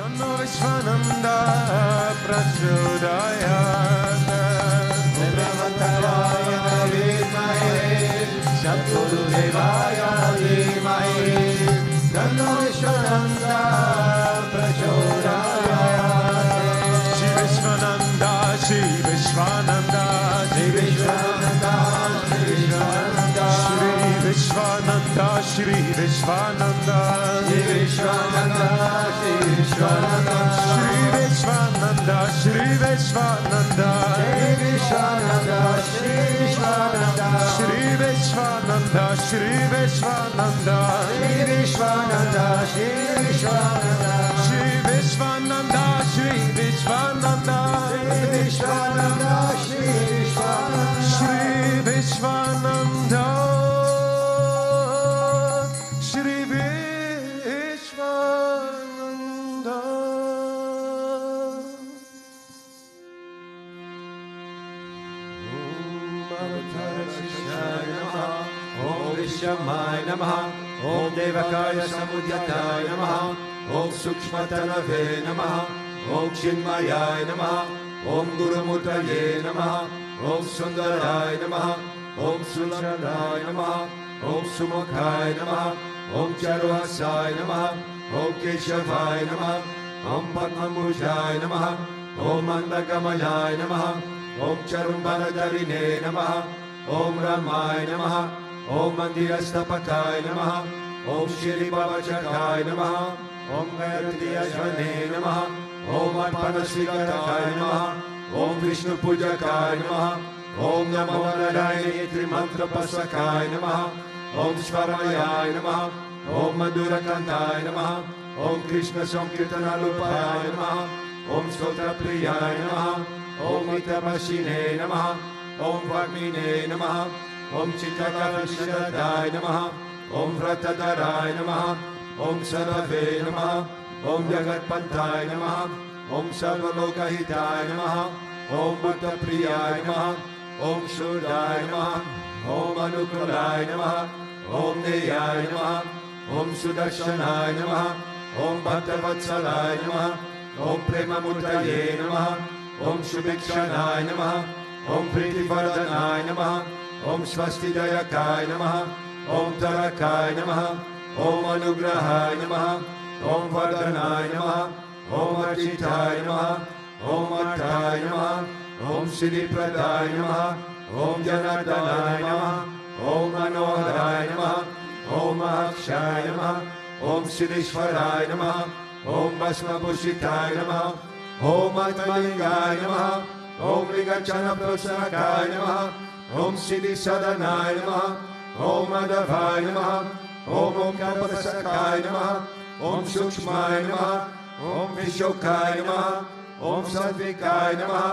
Tanno Vishwananda Prachodayat Brahmataraya Vimahe Satguru Devaya Dhimahi Tanno Vishwananda Prachodayat Shri Vishwananda Shri Vishwananda Shri Vishwananda Shri Vishwananda Shri Vishwananda Shri Vishwananda Shri Vishwananda Shri Vishwananda Shri Vishwananda Shri Vishwananda Shri Vishwananda Shri Vishwananda Shri Vishwananda Shri Vishwananda Shri Vishwananda Shri Vishwananda Shri Vishwananda Shri Vishwananda Om Vishamaya Namaha Om Devakaya Samudyataya Namaha Om Sukshmatanave Namaha Om Chinmayaya Namaha Om Gurumutaye Namaha Om Sundaraya Namaha Om Sulandaraya Namaha Om Sumukhaya Namaha Om Charuhasaya Namaha Om Keshavaya Namaha Om Padmabhujaya Namaha Om Mandagamayaya Namaha Om Charumbaradharine Namaha Om Ramaya Namaha Om Mandirastapakaya Namaha Om Shri Babachakaya Namaha Om Gayatri Ashvane Namaha Om Arpanasvigarakaya Namaha Om Vishnu Pujakaya Namaha Om Namo Narayane Trimantra Pasakaya Namaha Om Svarayaya Namaha Om Madhurakantaya Namaha Om Krishna Sankirtanalupaya Namaha Om Stotra Priyaya Namaha Om Mitapashine Namaha Om Vagmine Namaha Om Chittakarishadaya Namaha Om Vratadharaya Namaha Om Sarave Namaha Om Jagatpantaya Namaha Om Sarvalokahitaya Namaha Om Bhattapriyaya Namaha Om Surdaya Namaha Om Anukulaya Namaha Om Neyaya Namaha Om Sudarshanaya Namaha Om Bhattavatsalaya Namaha Om Premamurtaye Namaha Om Shubhikshanaya Namaha Om Pritivardhanaya Namaha Om Swastidayakaya Namaha Om Tarakaya Namaha Om Anugrahaya Namaha Om Vardhanaya Namaha Om Architaya Namaha Om Arthaya Namaha Om Siddhi Pradaya Namaha Om Janardhanaya Namaha Om Manoharaya Namaha Om Mahakshaya Namaha Om Siddhishwaraya Namaha Om Bhasmabhushitaya Namaha Om Atmalingaya Namaha Om Ligachana Prasakaya Namaha Om Siddhi Sadanaya Namaha Om Madhavaya Namaha Om Omkarapasakaya Namaha Om Sukshmaya Namaha Om Vishokaya Namaha Om Sadvikaya Namaha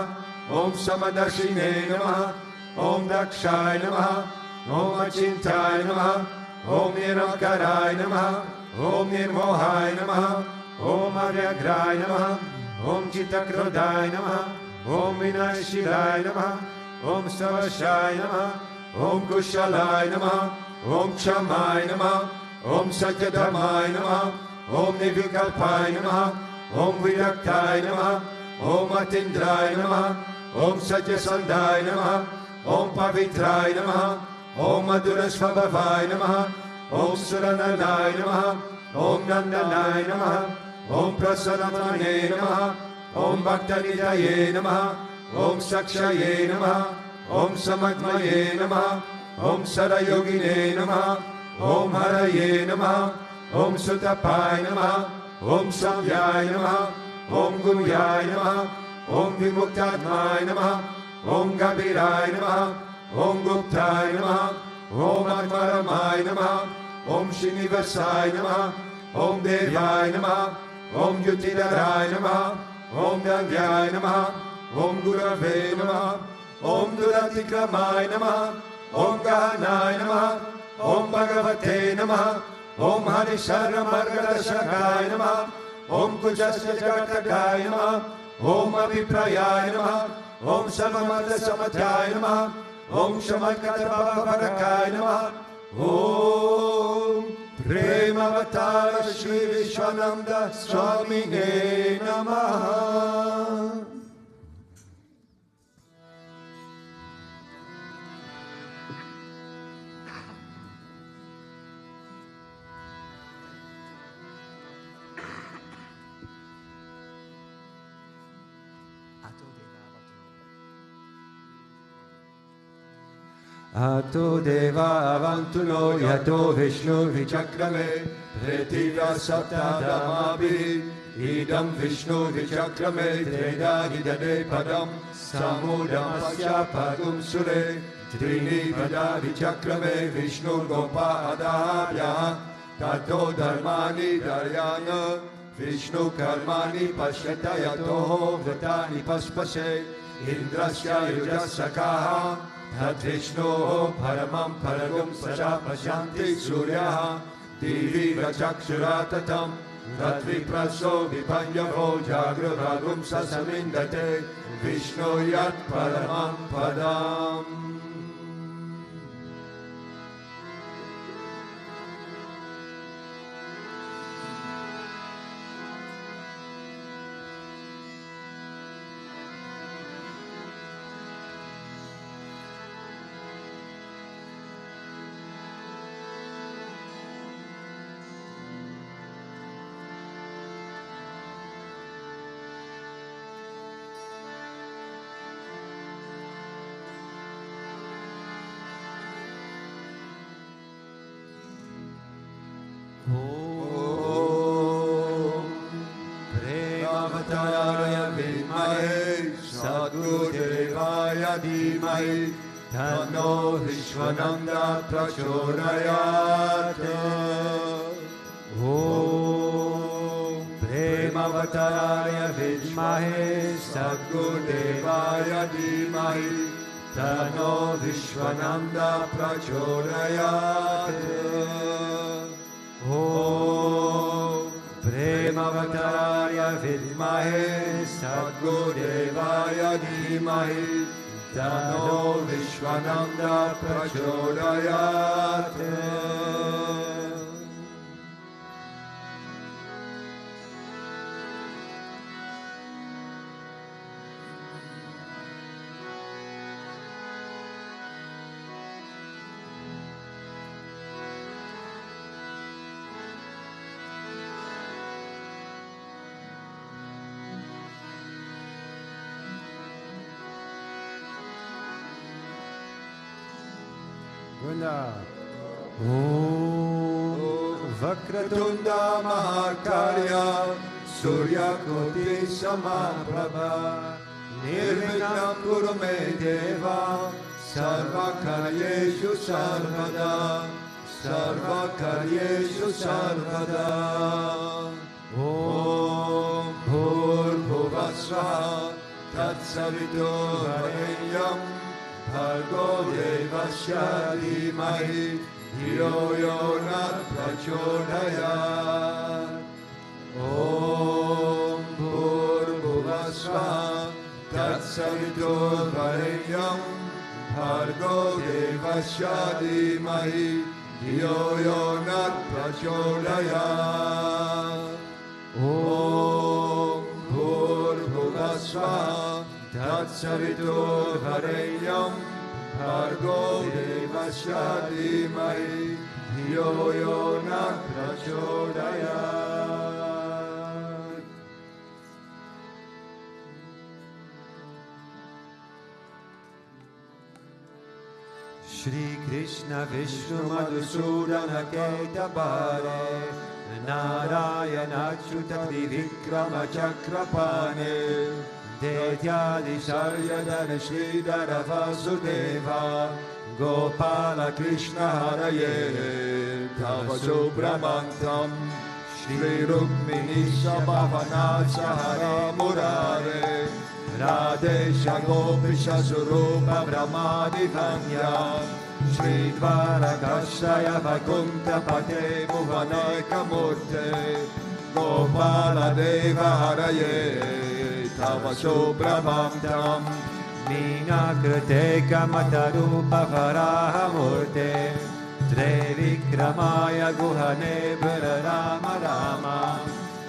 Om Samadarshine Namaha Om Dakshaya Namaha Om Achintaya Namaha Om Niramkaraya Namaha Om Nirmohaya Namaha Om Aryagraya Namaha Om Chitakrodaya Namaha Om Vinashilaya Namaha Om Savashaya Namaha Om Kushalaya Namaha Om Kshamaya Namaha Om Satyadhamaya Namaha Om Nivikalpaya Namaha Om Viraktaya Namaha Om Atindraya Namaha Om Satyasandaya Namaha Om Pavitraya Namaha Om Madhurasvabhavaya Namaha Om Suranandaya Namaha Om Nandanaya Namaha Om Prasanamane Namaha Om Bhaktanidaye Namaha Om Sakshaye Namaha Om Samadmaye Namaha Om Sarayogine Namaha Om Haraye Namaha Om Sutapai Namaha Om Samyai Namaha Om Guruyai Namaha Om Vimuktatmai Namaha Om Gabirai Namaha Om Guptai Namaha Om Atmaramai Namaha Om Srinivasai Namaha Om Devai Namaha Om Yutidarai Namaha Om Dangyai Namaha Om Gurave Namaha Om Duratikramai Namaha Om Gahanai Namaha Om Bhagavate Namaha Om Harishara Margadashakai Namaha Om Kujasya Jagatagay Namaha Om Abhiprayay Namaha Om Sarvamada Samatay Namaha Om Shamakata Bhavarakay Namaha Om Premavatara Sri Vishwananda Swami Namaha. Ato deva avantuno yato Vishnu vichakrame Pretiva saptadamabi idam Vishnu vichakrame Treda hidade padam samudam asya pagum sure Trini pada vichakrame Vishnu gopa adabhya Tato dharmani daryana Vishnu karmani pashyata yato vratani paspase Indrasya yujasakaha Tad Vishnu paramam paragam saja pasyanti suryaha Divi vachakshuratatam Tad vipraso vipanyavo jagravagum sasamindate Vishnu yat paramam padam. Tano Vishwananda Prachodayat. Om Premavataya Vidmahe Sadgurudevaya Dhimahi Tano Vishwananda Prachodayat. Om Premavataya Vidmahe Sadgurudevaya Dhimahi Tano Vishwananda Prachodayat. Om Vakratunda Mahakarya Surya Koti Samaprabha Nirvignam Kuru Me Deva Sarva Karyeshu Sarvada Sarva Karyeshu Sarvada. Om Bhurbhuvasvaha Tatsaviturvarenyam Bhargo Devasya Dhimahi Dhiyo Yo Nat Prachodayat. Om Bhurbhuvasvaha Tatsaviturvarenyam Bhargo Devasya Dhimahi Dhiyo Yo Nat Prachodayat. Om Bhurbhuvasvaha Tatsaviturvarenyam Bhargo Devasya Dhimahi Dhiyo Yo Nat Prachodayat. Shri Krishna Vishnu Madhusudana Ketabare Narayana Achyuta Vikrama Chakrapane Deityadi Saryadana Sridhara Vasudeva Gopala Krishna Haraye Tava Subhramantam Shri Rukmini Sabhavanasa Hare Murare Radesha Gopisha Surupa Brahmadi Vanya Shri Dvarakashaya Vakunta Pate Bhuvaneka Murte Gopala Deva Haraye Tava Subhramantam Mina Krite Kamatarupa Varaha Murte Trivikramaya Guhane Rama Rama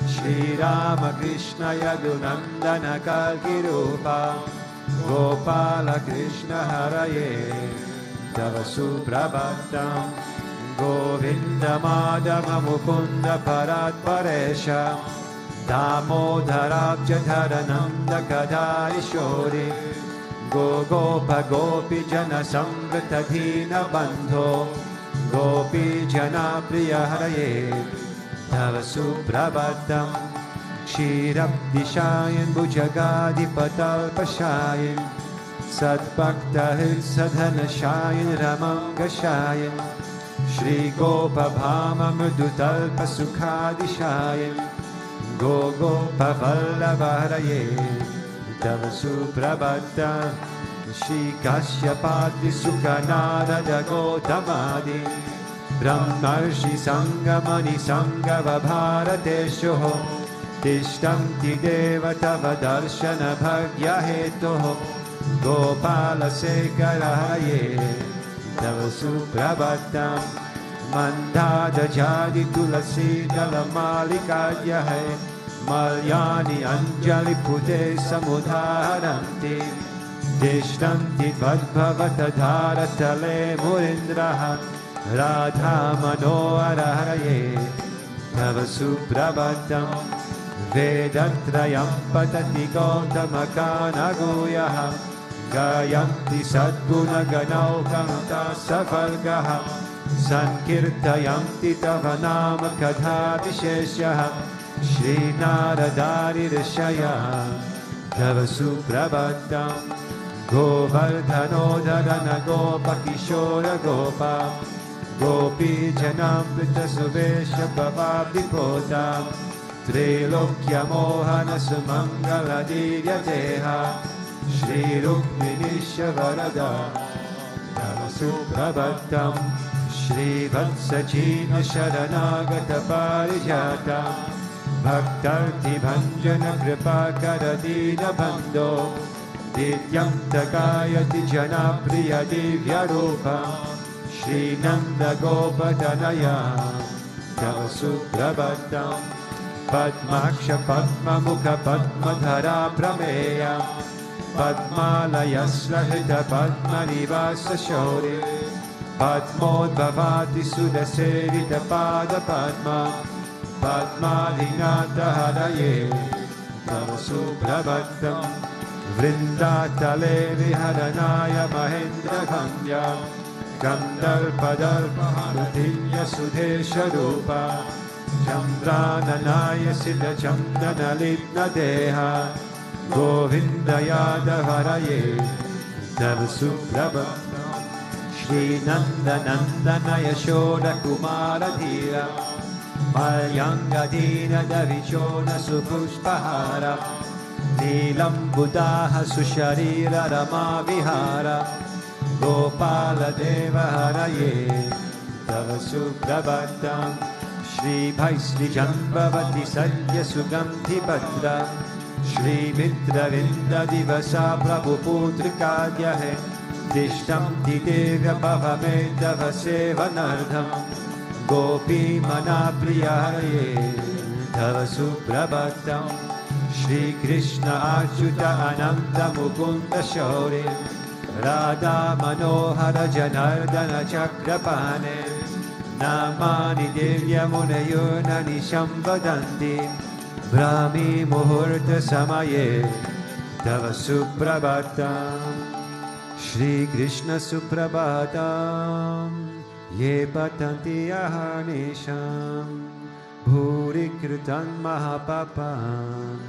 Shri Rama Krishna Yadunandana Kalkirupa Gopala Krishna Haraye Tava Suprabhatam Govinda Madhava Mukunda Parat Paresha Damodarabja Dharananda Kadari Shori Gopa Gopi Jana Samvrita Dina Bandho Gopi Jana Priya Haraye Tava Suprabhatam Kshirabdishayan Bhujagadi Patalpashayan Sadbhakta Sadhanashayan Ramangashayan Shri Gopa Bhama Mrudutalpa Sukhadishayan Gopa Vallabha Haraye Tava Suprabhatam Shri Kashyapati Sukhanarada Gotamadi Brahmarshi Sangamani Sangava Bharateshoho Tishtanti Devatava Darshana Bhagya Hetoho Gopala Sekara Haraye Tava Suprabhatam Mandada Jadi Tulasi Dalamalika Hai Malyani Anjali Pute Samudharanti Tishtanti Vadbhavata Dharatale Murindraha Radha Manohara Haraye Tava Suprabhatam Vedatrayam Patati Gautama Guyaha Gayanti Sadguna Ganau Kamta Savalgaha Sankirtayanti Tava Nama Kadha Visheshaha Shri Naradari Rishaya Tava Suprabhatam Govardhanodharana Gopa Kishora Gopa Gopi Janamrita Suvesha Bhavabdipota Trilokya Mohana Sumangala Divya Deha Shri Rukminisha Varada Tava Suprabhatam Shri Vatsachina Sharanagata Parijata Bhaktarti Bhanjana Kripa Karadina Bando Dityam Takayati Jana Priya Divya Rupa Shri Nanda Gopadanaya Tava Suprabhatam Padmaksha Padma Mukha Padmadhara Prameya Padmalaya Slahita Padma Nivasa Shori Padmodbhavati Sudaserita Pada Padma Padmadhinata Haraye Tava Suprabhatam Vrindatale Viharanaya Mahendra Gandya Gandalpadalpa Haratinya Sudesha Rupa Chandrananaya Siddha Chandana Libna Deha Govinda Yadavaraye Tava Suprabhatam Shri Nanda Nandana Yashoda Kumara Dhira Malyanga Dina Davichona Supushpahara Nilam Buddha Susharira Rama Vihara Gopala Deva Haraye Tava Suprabhatam Shri Bhaisli Jambavati Sadhya Sugandhi Padra Shri Mitra Vinda Divasa Prabhu Putrikadya Hai Dishtam Tidevya Bhavameta Vasevanardham Gopi Mana Priyaraye Tava Suprabhatam Shri Krishna Achyuta Ananda Mukunda Shauri Radha Manohara Janardana Chakrapane Namani Devya Munayona Nishambhadanti Brahmi Muhurta Samaye Tava Suprabhatam Shri Krishna Suprabhatam Ye Patanti Ahanisham Bhuri Kritan Mahapapam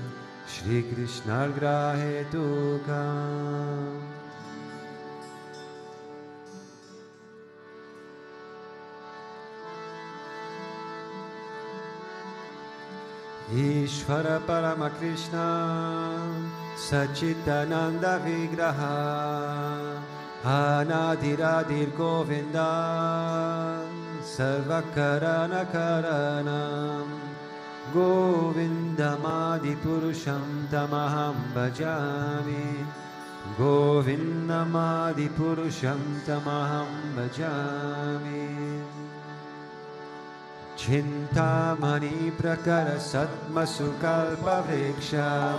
Shri Krishna Grahe Tukam Ishvara Parama Krishna Sachitananda Vigraha Anadiradir Govinda Sarvakarana Karanam Govindamadi Purusham Tamaham Bhajami Govindamadi Purusham Tamaham Bhajami. Chintamani Prakara Satmasukalpa Vriksha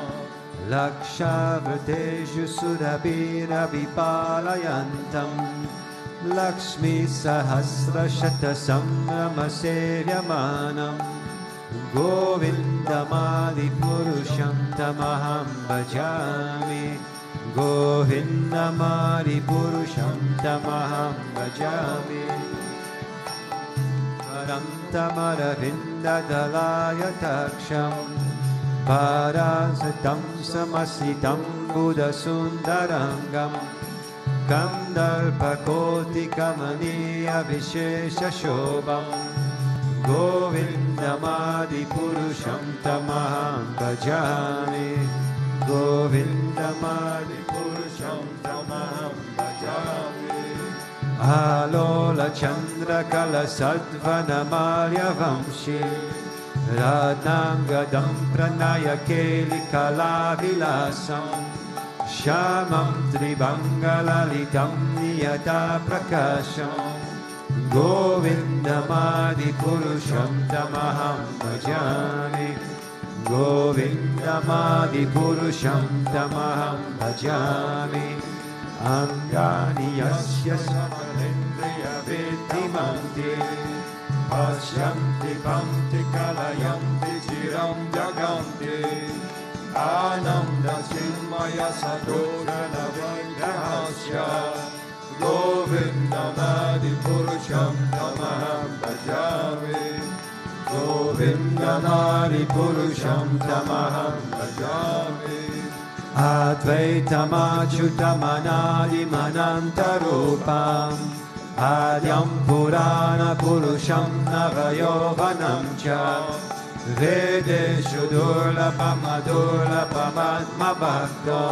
Lakshavriteshu Sudabira Vipalayantam Lakshmi Sahasra Shata Samrama Sevyamanam Govindamadi Purusham Tamaham Bhajami. Govindamadi Purusham Tamaham Bhajami. Paramtamaravinda Dalaya Taksham Parasatam Samasitam Buddha Sundarangam Kandalpakoti Kamaniya Vishesha Shobham Govindamadi Purusham Tamaham Bhajami. Govindamadi Purusham Tamaham Bhajami. Alola Chandra Kala Sadvana Marya Vamshi Radhangadam Pranaya Keli Kala Vilasam Shamam Tribangalalitam Niyata Prakasham Govindamadi Purusham Tamaham Bhajami. Govindamadi Purusham Tamaham Bhajami. Angani Yasya Samalendriya Vidhimanti Pashyanti Bhamti Kalayanti Chiram Jaganti Ananda Chinmaya Sadojana Vaidahasya Govindamadi Purusham Tamaham Bhajami. Govindamadi Purusham Tamaham Bhajami. Advaitamachutamanadim Anantarupam Adyam Purana Purusham Navayovanam Cha Vedeshu Durlabham Adurlabham Atmabhakto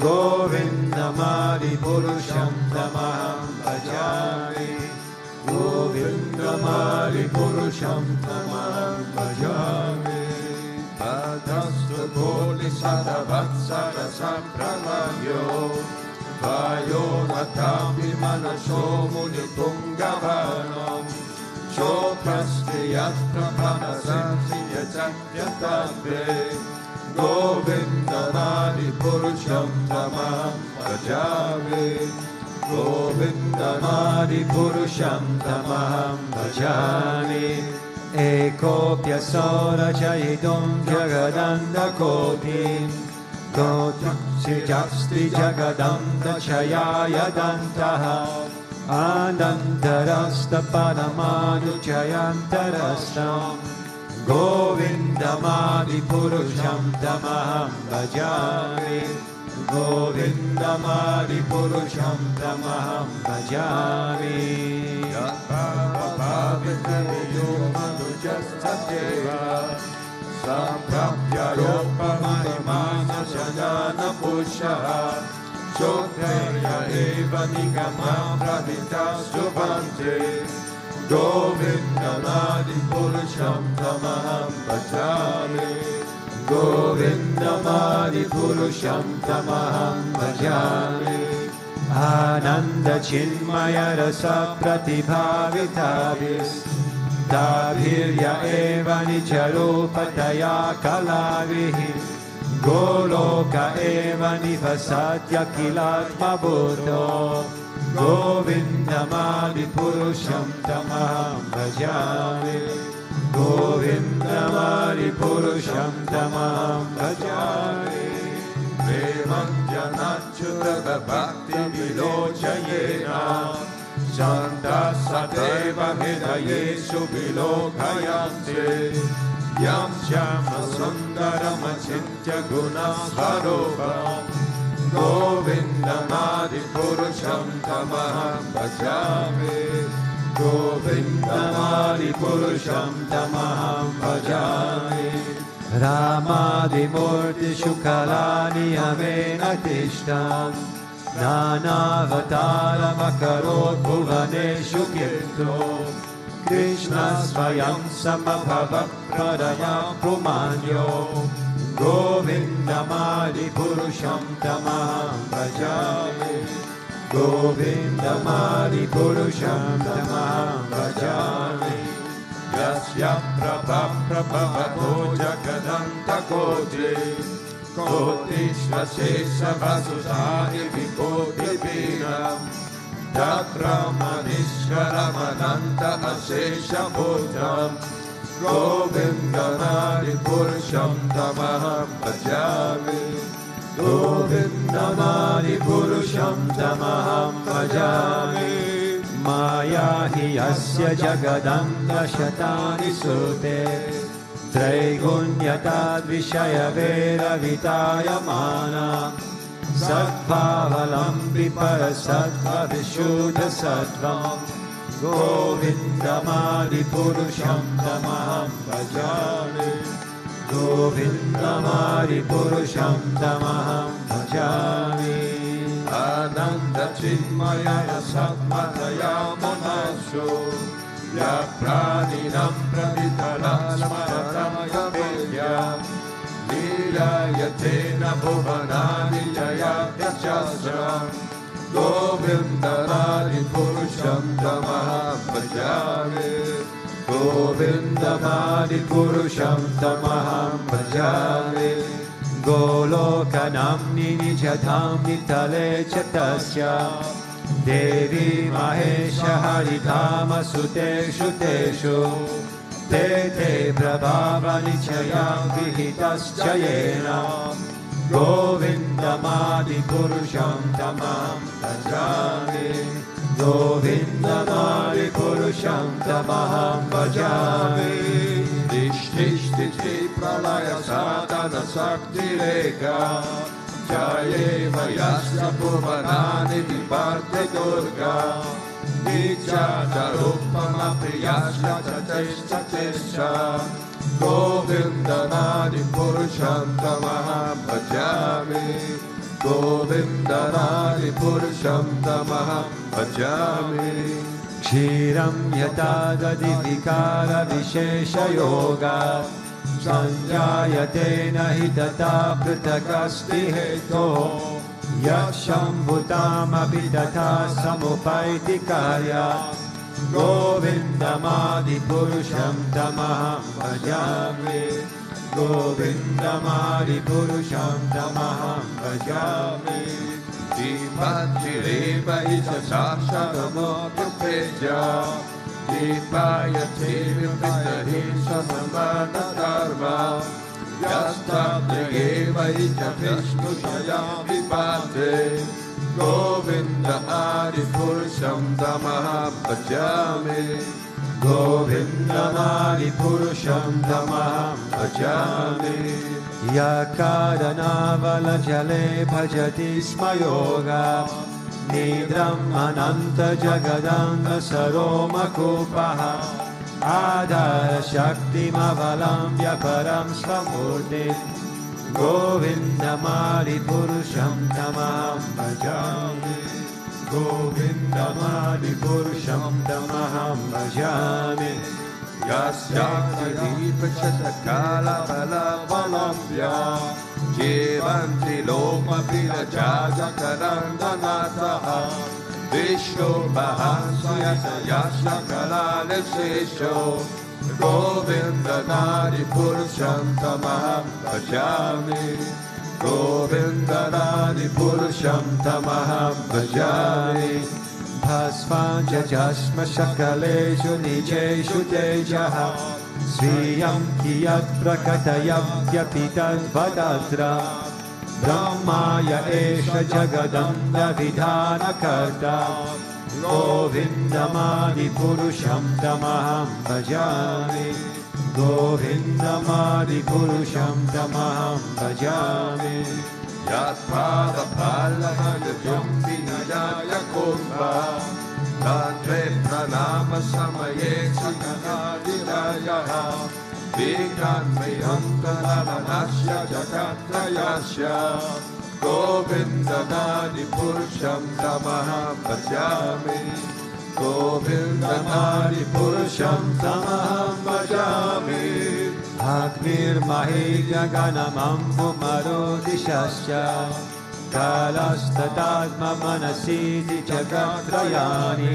Govindamadi Purusham Tamaham Bhajami. Govindamadi Purusham Tamaham Bhajami. Padastu Koli Sadavatsara Sampramanyo Vayo Natami Manasho Muni Pungavanam Choprastiyat Prabhanasanti Yachatyatadve Govindamadi Purusham Tamaham Bhajami. Govindamadi Purusham Tamaham Bhajami. Ekopya Sora Jayidum Jagadanda Koti Koti Jasti Jagadanda Chayaya Dantaha Anantarasta Paramanu Chayantarastam Govindamadi Purusham Tamaham Bhajami. Govindamadi Purusham Tamaham Bhajami. Bhavitaviyo Manujastadeva Samprapya Yopamahimana Shadana Pushaha Chotraya Eva Nigama Pradita Subhante Govindamadi Purusham Tamaham Bhajami. Govindamadi Purusham Tamaham Bhajami. Ananda Chinmaya Rasa Pratibhavitavis Dabhirya Eva Nijarupataya Kalavihi Goloka Eva Nivasatya Kilatma Buddho Govindamadi Purusham Tamaham Bhajami. Govindamadi Purusham Tamaham Bhajami. Premanjanachyuta Bhakti Vilochayena Shanta Sadeva Hridayeshu Vilokayante Yam Shama Sundaram Achintya Guna Svarupam Govindamadi Purusham Tamaham Bhajami. Govindamadi Purusham Tamaham Bhajami. Ramadi Murti Shukalani Amena Tishtam Nanavatara Makarot Bhuvaneshu Kirto Krishna Svayam Samabhava Pradaya Pumanyo Govindamadi Purusham Tamaham Bhajami. Govindamadi Purusham Tamaham Bhajami. Yasya Prabha Prabhavato Jagadanta Koti Koti Svasesa Vasudhani Vikoti Vinam Takramanishvaramananta Asesha Bhutram Govindamadi Purusham Tamaham Bhajami. Govindamadi Purusham Tamaham Bhajami. Maya hi yasya jagadanta shatani sute Traigunyatad vishaya vera vitaya mana Sattvahalambi parasattva vishuddha sattvam Govindamadi Purusham Tamaham Bhajami. Govindamadi Purusham Tamaham Bhajami. Ananda Chinmaya Satmataya Monasho Ya Praninam Pravitala Smarataya Vedya Lila Yatena Bhuvanani Jaya Vyachasra Govindamadi Purusham Tamaham Bhajami. Govindamadi Purusham Tamaham Bhajami. Golokanamni Nijatam Nitale Chatasya Devi Mahesha Haritama Suteshu Teshu Tete Prabhava Nichayam Vihitaschayena Govindamadi Purusham Tamaham Bhajami. Govindamadi Purusham Tamaham Bhajami. Tishtishti pralaya sadhana sakti reka Jaye vayasya bhuvanani viparte durga Nichata rupama priyasya chatesha Govindamadi Purusham Tamaham Bhajami. Govindamadi Purusham Tamaham Bhajami. Kshiram yatadadi vikara vishesha yoga Sanjayate nahi tata pritakasti heto Yakshambhutam abhidata samupaiti karya Govindamadi Purusham Tamaham Bhajami. Govindamadi Purusham Tamaham Bhajami. Dipajireva isha sashanamotrupeja Dipayate vipitari samavana dharma Yastabdriyeva isha vishnu shayam vipate Govindamadi Purusham Tamaham Bhajami. Govindamadi Purusham Tamaham Bhajami. Yakadanavala jale bhajati sma yoga Nidram ananta jagadanga saroma kupaha Adhara shakti mavalam vyaparam svamurti Govindamadi Purusham Tamaham Bhajami. Govindamadi Purusham Tamaham Bhajami. Yasyakti Prashatakala Bala Valambhya Jivanti Loma Vilajaja Karandanataha Vishnu Bahasya Yashakala Lesesho Govindamadi Purusham Tamaham Bhajami. Govindamadi Purusham Tamaham Bhajami. Bhasvanja jasma shakaleshu nijeshu tejaha Sviyam kiyat prakatayapyapitad vadatra Brahmaya esha jagadanda vidhana karta Govindamadi Purusham Tamaham Bhajami. Govindamadi Purusham Tamaham Bhajami. Yatpada Pallahayam Vinayaya Kumbha Tatre Pranama Samaye Sakanadirayaha Vikranmayantalavanasya Jagatrayasya Govindamadi Purusham Tamaham Bhajami. Govindamadi Purusham Tamaham Bhajami. Agnirmahi Gaganamambu Marudishascha Kalastadadma Manasiti Jagatrayani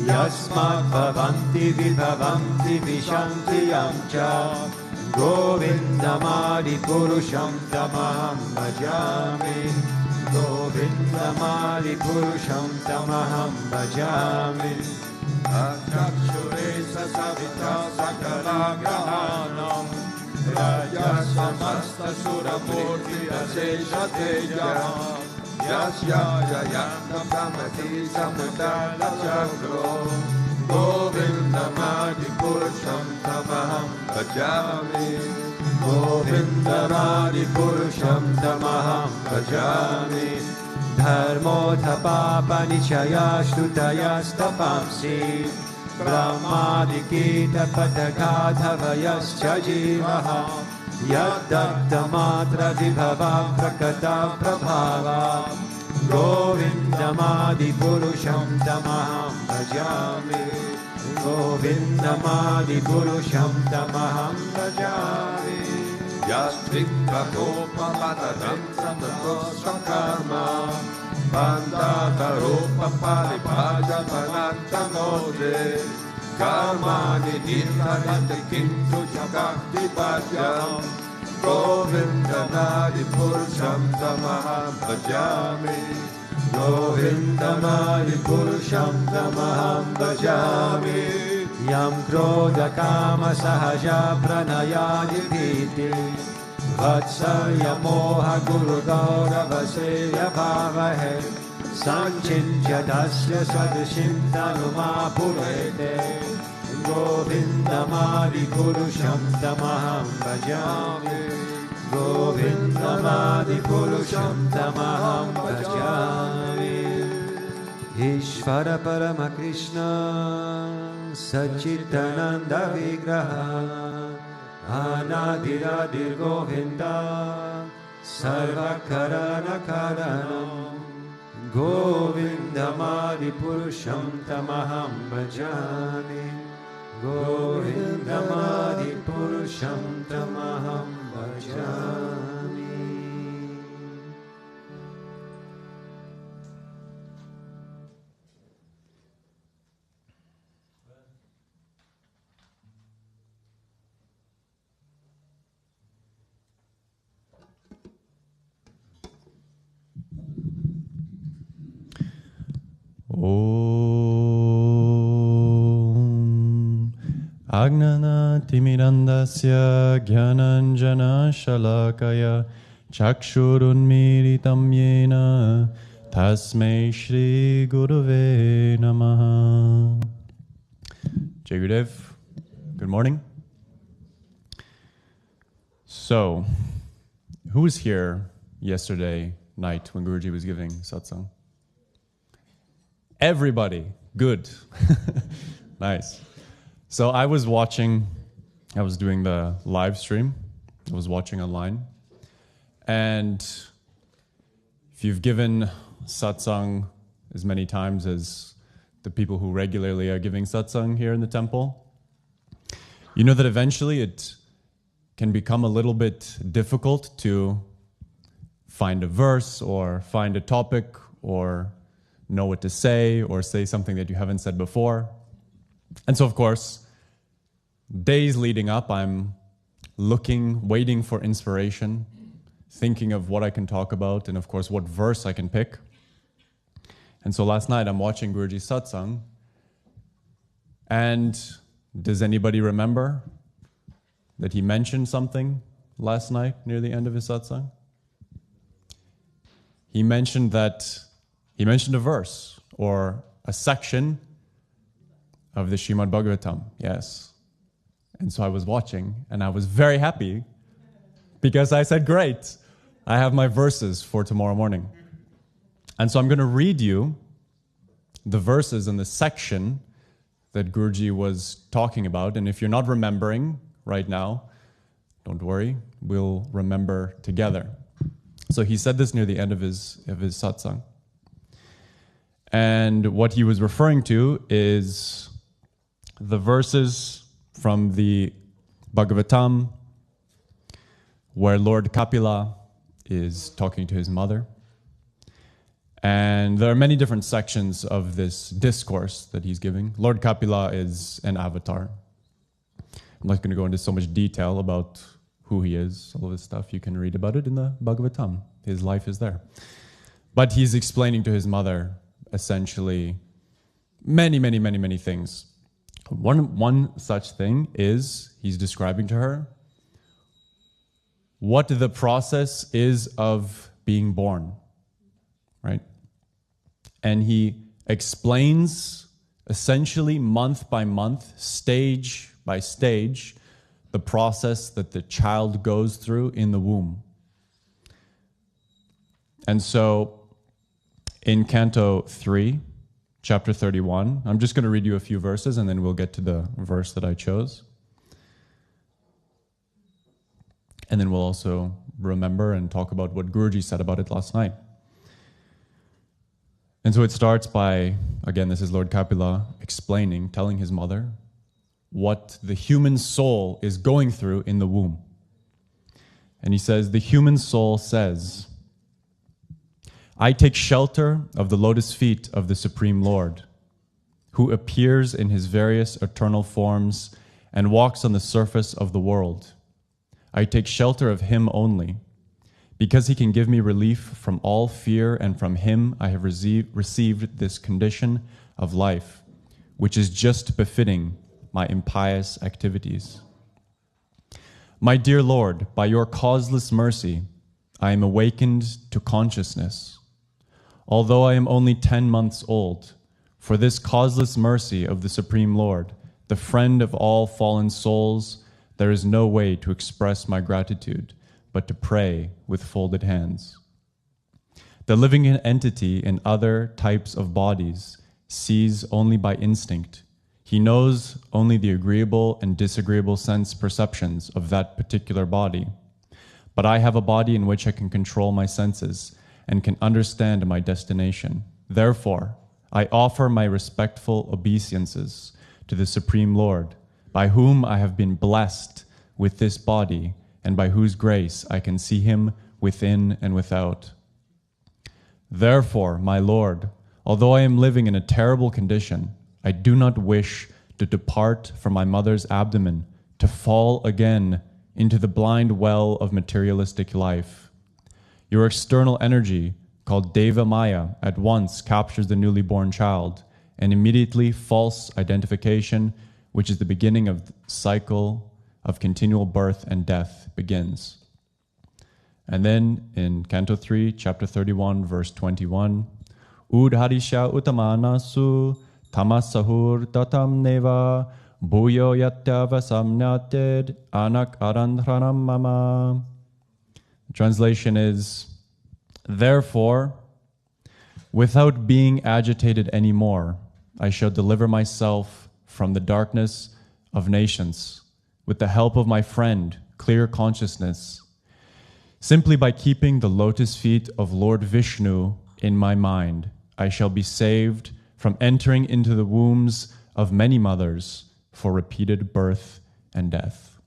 Yasmat Bhavanti Vibhavanti Vishanti Yamcha Govindamadi Purusham Tamaham Bhajami Govindamadi Purusham Tamaham Bhajami Akshuresa Savita Sakala Grahanam Rajasamasta Suramurti Asesha Teja Yasya Jayanta Pramati Samudala Chakro Govindamadi Purusham Tamaham Bhajami Govindamadi Purusham Tamaham Bhajami Dharmotha Papa Nichaya Shrutaya Stapamsi Brahmadikita Patagata Vayascha Jivaha Yadakta Matra Vibhava Prakata Prabhava Govindamadi Purusham Tamaham Bhajami Govindamadi Purusham Tamaham Bhajami Yasvikta Gopa Pataram Satato Karma Bandata Rupa Palipaja Pananta Mode Karmani Nirvadante Kintu Jakakti Pajam Govinda Nadi Purusham Tamaham Bhajami Govinda Nadi Purusham Tamaham Bhajami Yam Krodha Kama Sahaja Pranayadi Dhiti Vatsalya Moha Guru Gaurava Seya Bhavahe Sanchinja Dasya Sadashim Tanuma Purete Govindamadi Purusham Tamaham Bhajami Govindamadi Purusham Tamaham Bhajami Ishvara Parama Krishna Sachitananda Vigraha Anadiradir Govinda Sarvakarana Karanam Govindamadi Purusham Tamaham Bhajami Govindamadi Purusham Tamaham Bhajami. Om Agnana Timirandasya Gyananjana Shalakaya Chakshurunmiritam Yena Tasmai Shri Guruve Namaha. Jai Gurudev, good morning. So, who was here yesterday night when Guruji was giving satsang? Everybody. Good. Nice. So I was doing the live stream. I was watching online. And if you've given satsang as many times as the people who regularly are giving satsang here in the temple, you know that eventually it can become a little bit difficult to find a verse or find a topic or know what to say or say something that you haven't said before. And so, of course, days leading up, I'm waiting for inspiration, thinking of what I can talk about and, of course, what verse I can pick. And so last night, I'm watching Guruji's satsang. And does anybody remember that he mentioned something last night near the end of his satsang? He mentioned a verse or a section of the Srimad Bhagavatam, yes. And so I was watching and I was very happy because I said, great, I have my verses for tomorrow morning. And so I'm going to read you the verses in the section that Guruji was talking about. And if you're not remembering right now, don't worry, we'll remember together. So he said this near the end of his satsang. And what he was referring to is the verses from the Bhagavatam, where Lord Kapila is talking to his mother. And there are many different sections of this discourse that he's giving. Lord Kapila is an avatar. I'm not going to go into so much detail about who he is, all of this stuff. You can read about it in the Bhagavatam. His life is there. But he's explaining to his mother, essentially, many things. One such thing is he's describing to her what the process is of being born, right? And he explains essentially month by month, stage by stage, the process that the child goes through in the womb. And so in Canto 3, Chapter 31, I'm just going to read you a few verses and then we'll get to the verse that I chose. And then we'll also remember and talk about what Guruji said about it last night. And so it starts by, again, this is Lord Kapila explaining, telling his mother what the human soul is going through in the womb. And he says, the human soul says, I take shelter of the lotus feet of the Supreme Lord, who appears in his various eternal forms and walks on the surface of the world. I take shelter of him only, because he can give me relief from all fear, and from him I have received this condition of life, which is just befitting my impious activities. My dear Lord, by your causeless mercy, I am awakened to consciousness. Although I am only 10 months old, for this causeless mercy of the Supreme Lord, the friend of all fallen souls, there is no way to express my gratitude but to pray with folded hands. The living entity in other types of bodies sees only by instinct. He knows only the agreeable and disagreeable sense perceptions of that particular body. But I have a body in which I can control my senses and can understand my destination. Therefore, I offer my respectful obeisances to the Supreme Lord, by whom I have been blessed with this body, and by whose grace I can see him within and without. Therefore, my Lord, although I am living in a terrible condition, I do not wish to depart from my mother's abdomen to fall again into the blind well of materialistic life. Your external energy, called Deva Maya, at once captures the newly born child, and immediately false identification, which is the beginning of the cycle of continual birth and death, begins. And then in Canto 3, Chapter 31, verse 21, Udharisha utamanasu tamasahur tatam neva bhuyo yatyava samnyated anak arandhranam mama. Translation is, therefore, without being agitated anymore, I shall deliver myself from the darkness of nations with the help of my friend, clear consciousness. Simply by keeping the lotus feet of Lord Vishnu in my mind, I shall be saved from entering into the wombs of many mothers for repeated birth and death.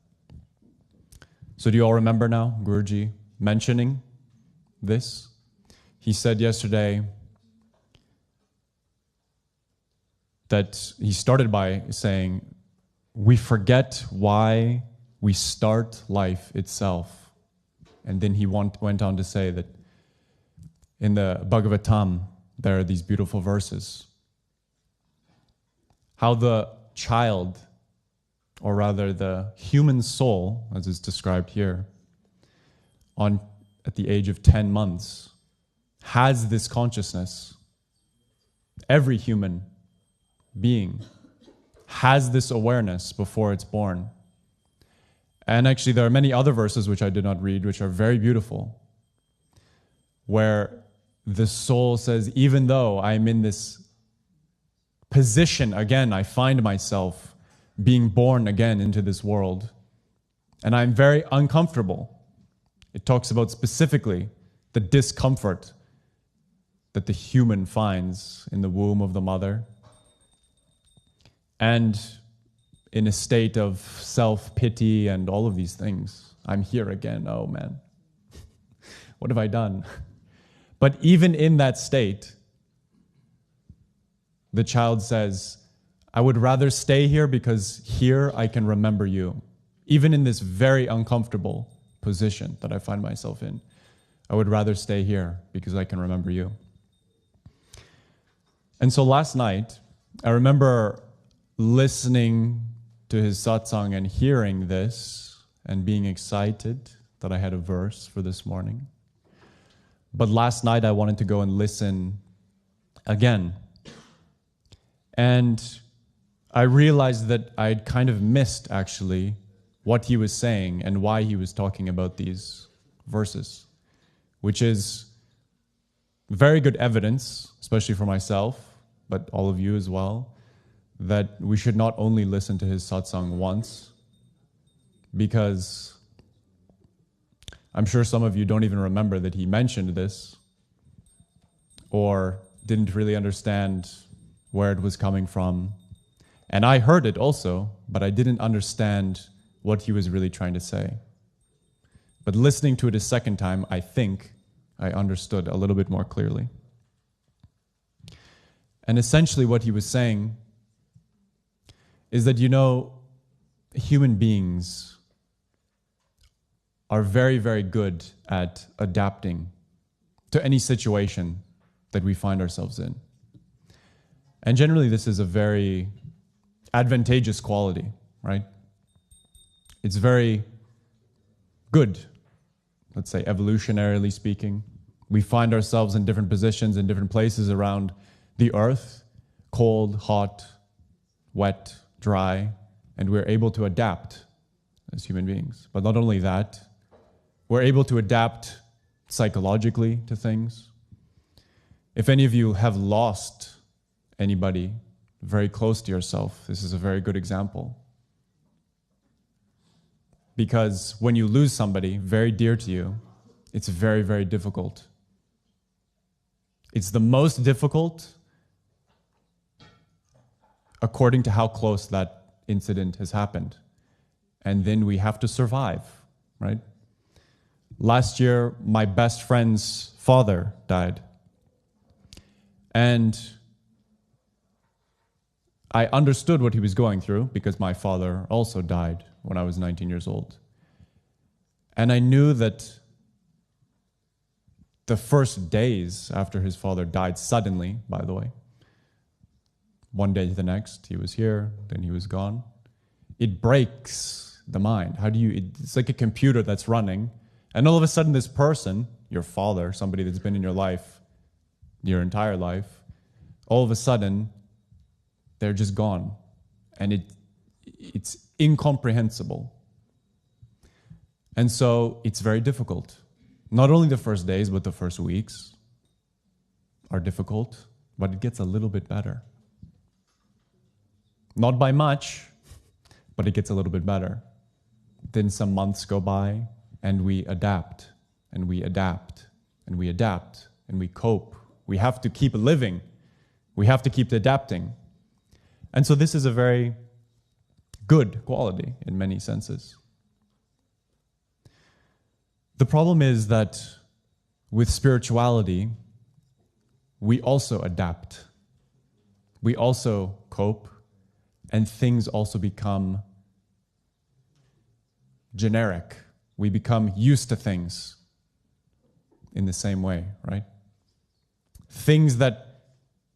So do you all remember now, Guruji mentioning this? He said yesterday that he started by saying, we forget why we start life itself. And then he went on to say that in the Bhagavatam, there are these beautiful verses. How the child, or rather the human soul, as is described here, at the age of 10 months, has this consciousness. Every human being has this awareness before it's born. And actually, there are many other verses which I did not read, which are very beautiful, where the soul says, even though I'm in this position, again, I find myself being born again into this world, and I'm very uncomfortable. It talks about specifically the discomfort that the human finds in the womb of the mother, and in a state of self-pity and all of these things. I'm here again. Oh man, what have I done? But even in that state, the child says, I would rather stay here because here I can remember you. Even in this very uncomfortable position that I find myself in, I would rather stay here because I can remember you. And so last night, I remember listening to his satsang and hearing this and being excited that I had a verse for this morning. But last night I wanted to go and listen again. And I realized that I'd kind of missed actually what he was saying and why he was talking about these verses, which is very good evidence, especially for myself, but all of you as well, that we should not only listen to his satsang once, because I'm sure some of you don't even remember that he mentioned this or didn't really understand where it was coming from. And I heard it also, but I didn't understand what he was really trying to say. But listening to it a second time, I think I understood a little bit more clearly. And essentially what he was saying is that, human beings are very, very good at adapting to any situation that we find ourselves in. And generally this is a very advantageous quality, right? It's very good, let's say evolutionarily speaking. We find ourselves in different positions, in different places around the earth, cold, hot, wet, dry, and we're able to adapt as human beings. But not only that, we're able to adapt psychologically to things. If any of you have lost anybody very close to yourself, this is a very good example. Because when you lose somebody very dear to you, it's very, very difficult. It's the most difficult according to how close that incident has happened. And then we have to survive, right? Last year, my best friend's father died. And I understood what he was going through because my father also died when I was 19 years old. And I knew that the first days after his father died, suddenly, by the way, one day to the next, he was here, then he was gone. It breaks the mind. It's like a computer that's running, and all of a sudden this person, your father, somebody that's been in your life, your entire life, all of a sudden, they're just gone. And it's incomprehensible. And so it's very difficult. Not only the first days, but the first weeks are difficult, but it gets a little bit better. Not by much, but it gets a little bit better. Then some months go by, and we adapt, and we adapt, and we adapt, and we cope. We have to keep living. We have to keep adapting. And so this is a very good quality in many senses. The problem is that with spirituality, we also adapt. We also cope, and things also become generic. We become used to things in the same way, right? Things that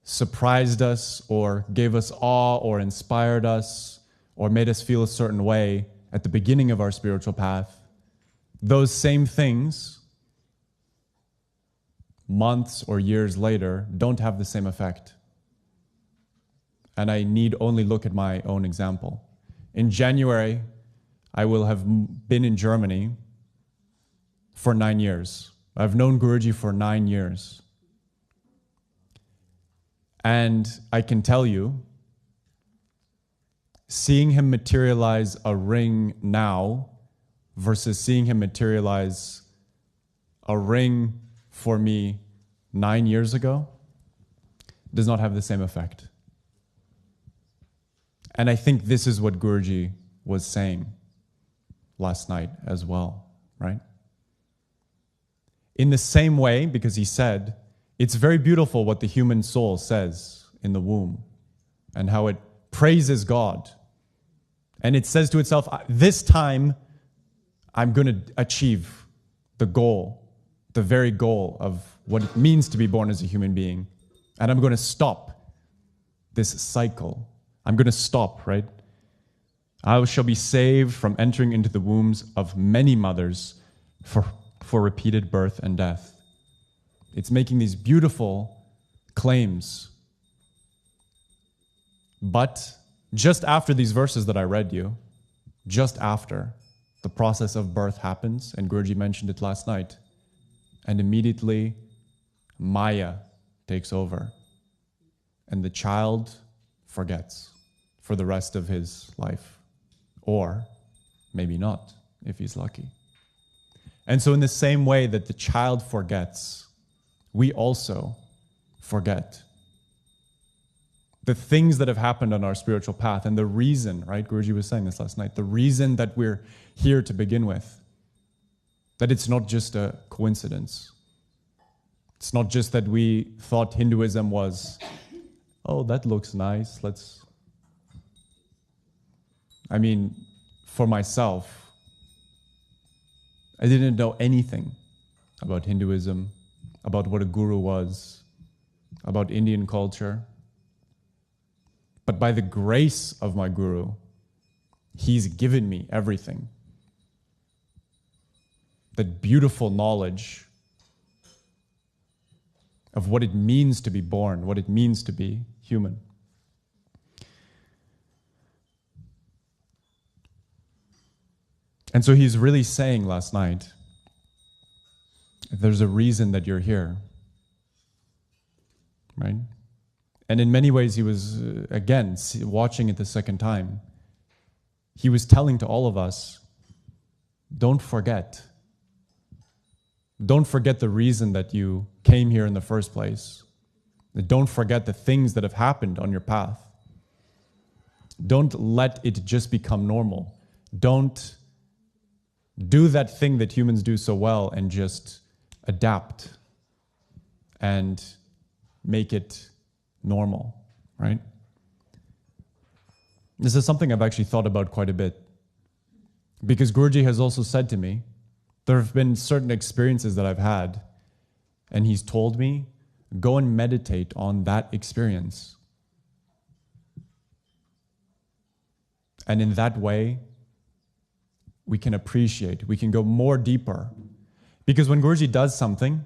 surprised us or gave us awe or inspired us or made us feel a certain way at the beginning of our spiritual path, those same things, months or years later, don't have the same effect. And I need only look at my own example. In January, I will have been in Germany for 9 years. I've known Guruji for 9 years. And I can tell you, seeing him materialize a ring now versus seeing him materialize a ring for me 9 years ago does not have the same effect. And I think this is what Guruji was saying. last night as well, right? In the same way, because he said, it's very beautiful what the human soul says in the womb and how it praises God. And it says to itself, this time I'm going to achieve the goal, the very goal of what it means to be born as a human being. And I'm going to stop this cycle. I'm going to stop, right? I shall be saved from entering into the wombs of many mothers for repeated birth and death. It's making these beautiful claims. But just after these verses that I read you, just after, the process of birth happens, and Guruji mentioned it last night, and immediately Maya takes over, and the child forgets for the rest of his life, or maybe not, if he's lucky. And so in the same way that the child forgets, we also forget the things that have happened on our spiritual path. And the reason, right, Guruji was saying this last night, the reason that we're here to begin with, that it's not just a coincidence. It's not just that we thought Hinduism was, oh, that looks nice, for myself, I didn't know anything about Hinduism, about what a guru was, about Indian culture. But by the grace of my guru, he's given me everything. That beautiful knowledge of what it means to be born, what it means to be human. And so he's really saying last night, there's a reason that you're here, right? And in many ways, he was, again, watching it the second time. He was telling to all of us, don't forget. Don't forget the reason that you came here in the first place. Don't forget the things that have happened on your path. Don't let it just become normal. Don't do that thing that humans do so well and just adapt and make it normal, right? This is something I've actually thought about quite a bit, because Guruji has also said to me, there have been certain experiences that I've had, and he's told me, go and meditate on that experience. And in that way, we can appreciate, we can go more deeper. Because when Guruji does something,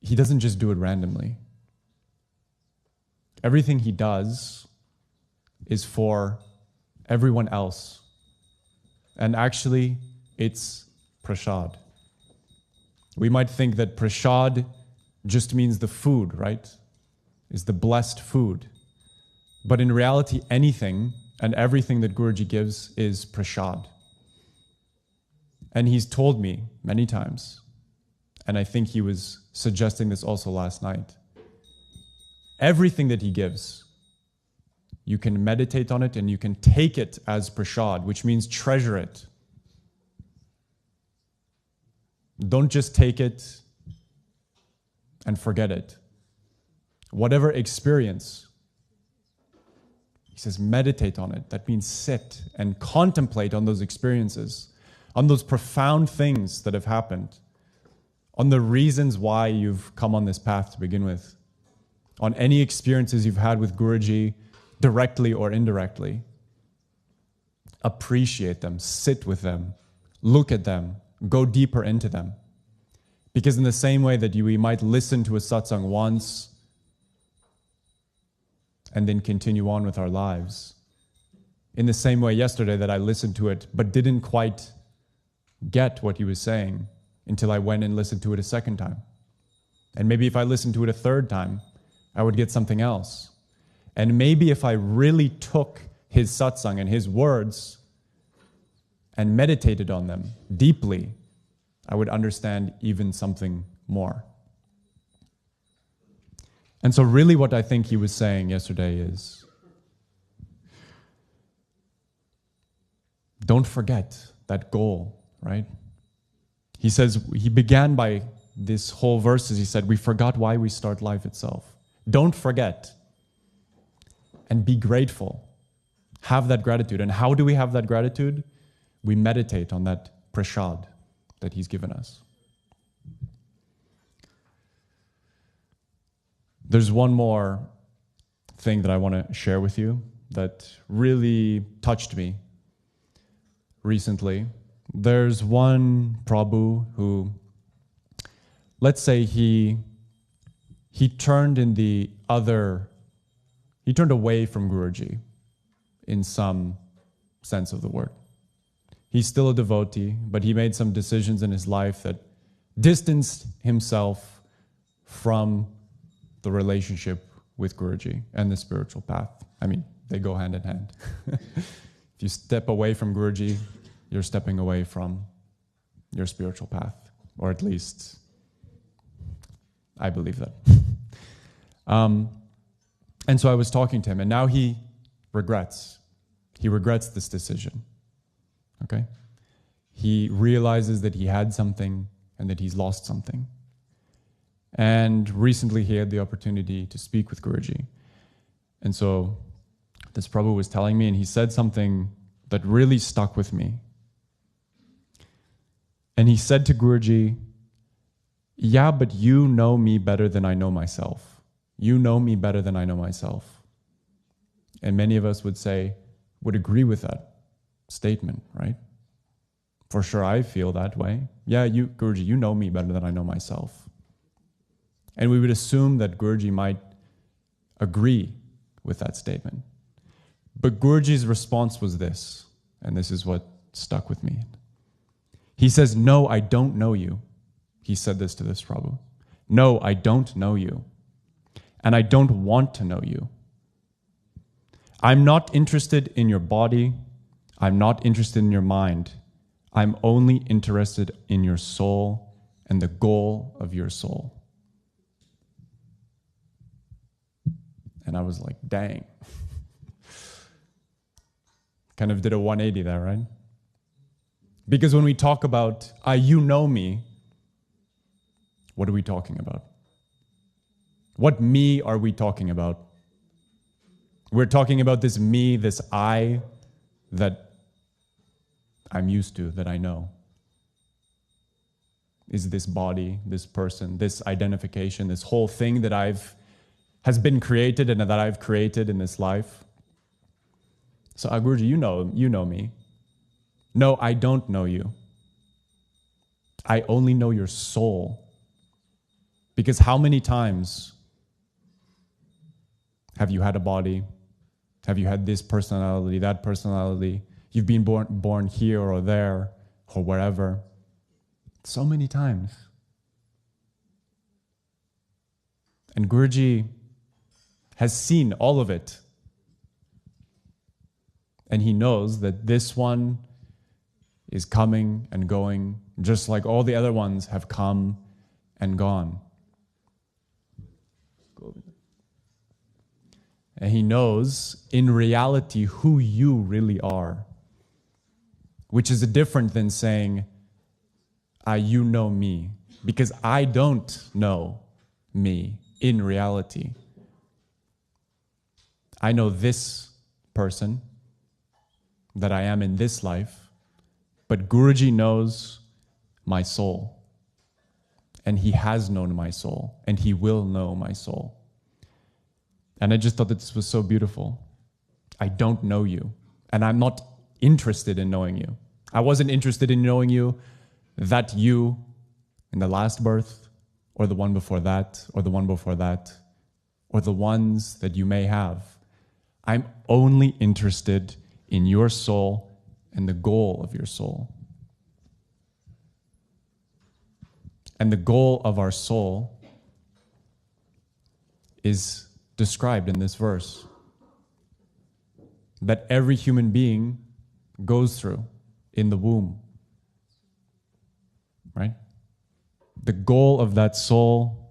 he doesn't just do it randomly. Everything he does is for everyone else. And actually, it's prasad. We might think that prasad just means the food, right? Is the blessed food. But in reality, anything and everything that Guruji gives is prasad. And he's told me many times, and I think he was suggesting this also last night, everything that he gives, you can meditate on it and you can take it as prasad, which means treasure it. Don't just take it and forget it. Whatever experience, he says, meditate on it. That means sit and contemplate on those experiences, on those profound things that have happened, on the reasons why you've come on this path to begin with, on any experiences you've had with Guruji, directly or indirectly. Appreciate them, sit with them, look at them, go deeper into them. Because in the same way that we might listen to a satsang once and then continue on with our lives, in the same way yesterday that I listened to it but didn't quite get what he was saying until I went and listened to it a second time. And maybe if I listened to it a third time, I would get something else. And maybe if I really took his satsang and his words and meditated on them deeply, I would understand even something more. And so really what I think he was saying yesterday is, don't forget that goal, right? He says, he began by this whole verses, he said, we forgot why we start life itself. Don't forget. And be grateful. Have that gratitude. And how do we have that gratitude? We meditate on that prasad that he's given us. There's one more thing that I want to share with you that really touched me recently. There's one Prabhu who, let's say he turned away from Guruji in some sense of the word. He's still a devotee, but he made some decisions in his life that distanced himself from the relationship with Guruji and the spiritual path. I mean, they go hand in hand. If you step away from Guruji, you're stepping away from your spiritual path, or at least I believe that. And so I was talking to him, and now he regrets. He regrets this decision. Okay? He realizes that he had something and that he's lost something. And recently he had the opportunity to speak with Guruji. And so this Prabhu was telling me, and he said something that really stuck with me. And he said to Guruji, yeah, but you know me better than I know myself. You know me better than I know myself. And many of us would agree with that statement, right? For sure, I feel that way. Yeah, Guruji, you know me better than I know myself. And we would assume that Guruji might agree with that statement. But Guruji's response was this, and this is what stuck with me. He says, no, I don't know you. He said this to this Prabhu. No, I don't know you. And I don't want to know you. I'm not interested in your body. I'm not interested in your mind. I'm only interested in your soul and the goal of your soul. And I was like, dang. Kind of did a 180 there, right? Because when we talk about, you know me, what are we talking about? What me are we talking about? We're talking about this me, this I that I'm used to, that I know. Is this body, this person, this identification, this whole thing that has been created and that I've created in this life. So Guruji, you know me. No, I don't know you. I only know your soul. Because how many times have you had a body? Have you had this personality, that personality? You've been born here or there or wherever. So many times. And Guruji has seen all of it. And he knows that this one is coming and going, just like all the other ones have come and gone. And he knows in reality who you really are, which is different than saying, you know me, because I don't know me in reality. I know this person that I am in this life, but Guruji knows my soul, and he has known my soul, and he will know my soul. And I just thought that this was so beautiful. I don't know you, and I'm not interested in knowing you. I wasn't interested in knowing you, that you in the last birth, or the one before that, or the one before that, or the ones that you may have. I'm only interested in your soul and the goal of your soul. And the goal of our soul is described in this verse that every human being goes through in the womb. Right? The goal of that soul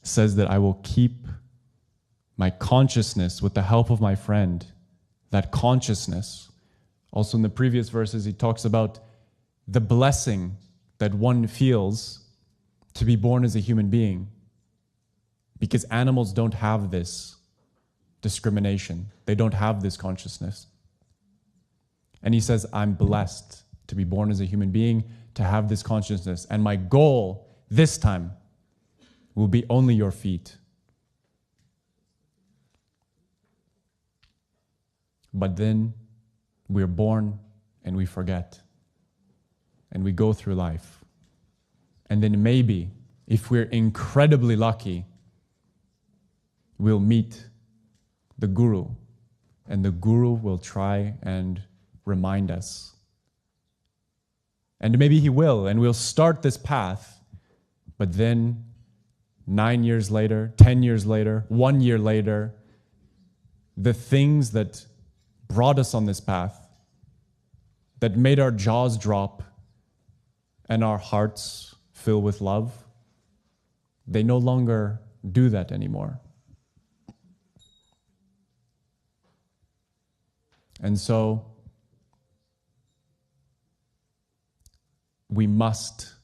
says that I will keep my consciousness with the help of my friend, that consciousness Also in the previous verses, he talks about the blessing that one feels to be born as a human being, because animals don't have this discrimination. They don't have this consciousness. And he says, I'm blessed to be born as a human being, to have this consciousness. And my goal this time will be only your feet. But then we're born and we forget. And we go through life. And then maybe, if we're incredibly lucky, we'll meet the Guru. And the Guru will try and remind us. And maybe he will, and we'll start this path. But then 9 years later, 10 years later, 1 year later, the things that brought us on this path, that made our jaws drop and our hearts fill with love, they no longer do that anymore. And so we must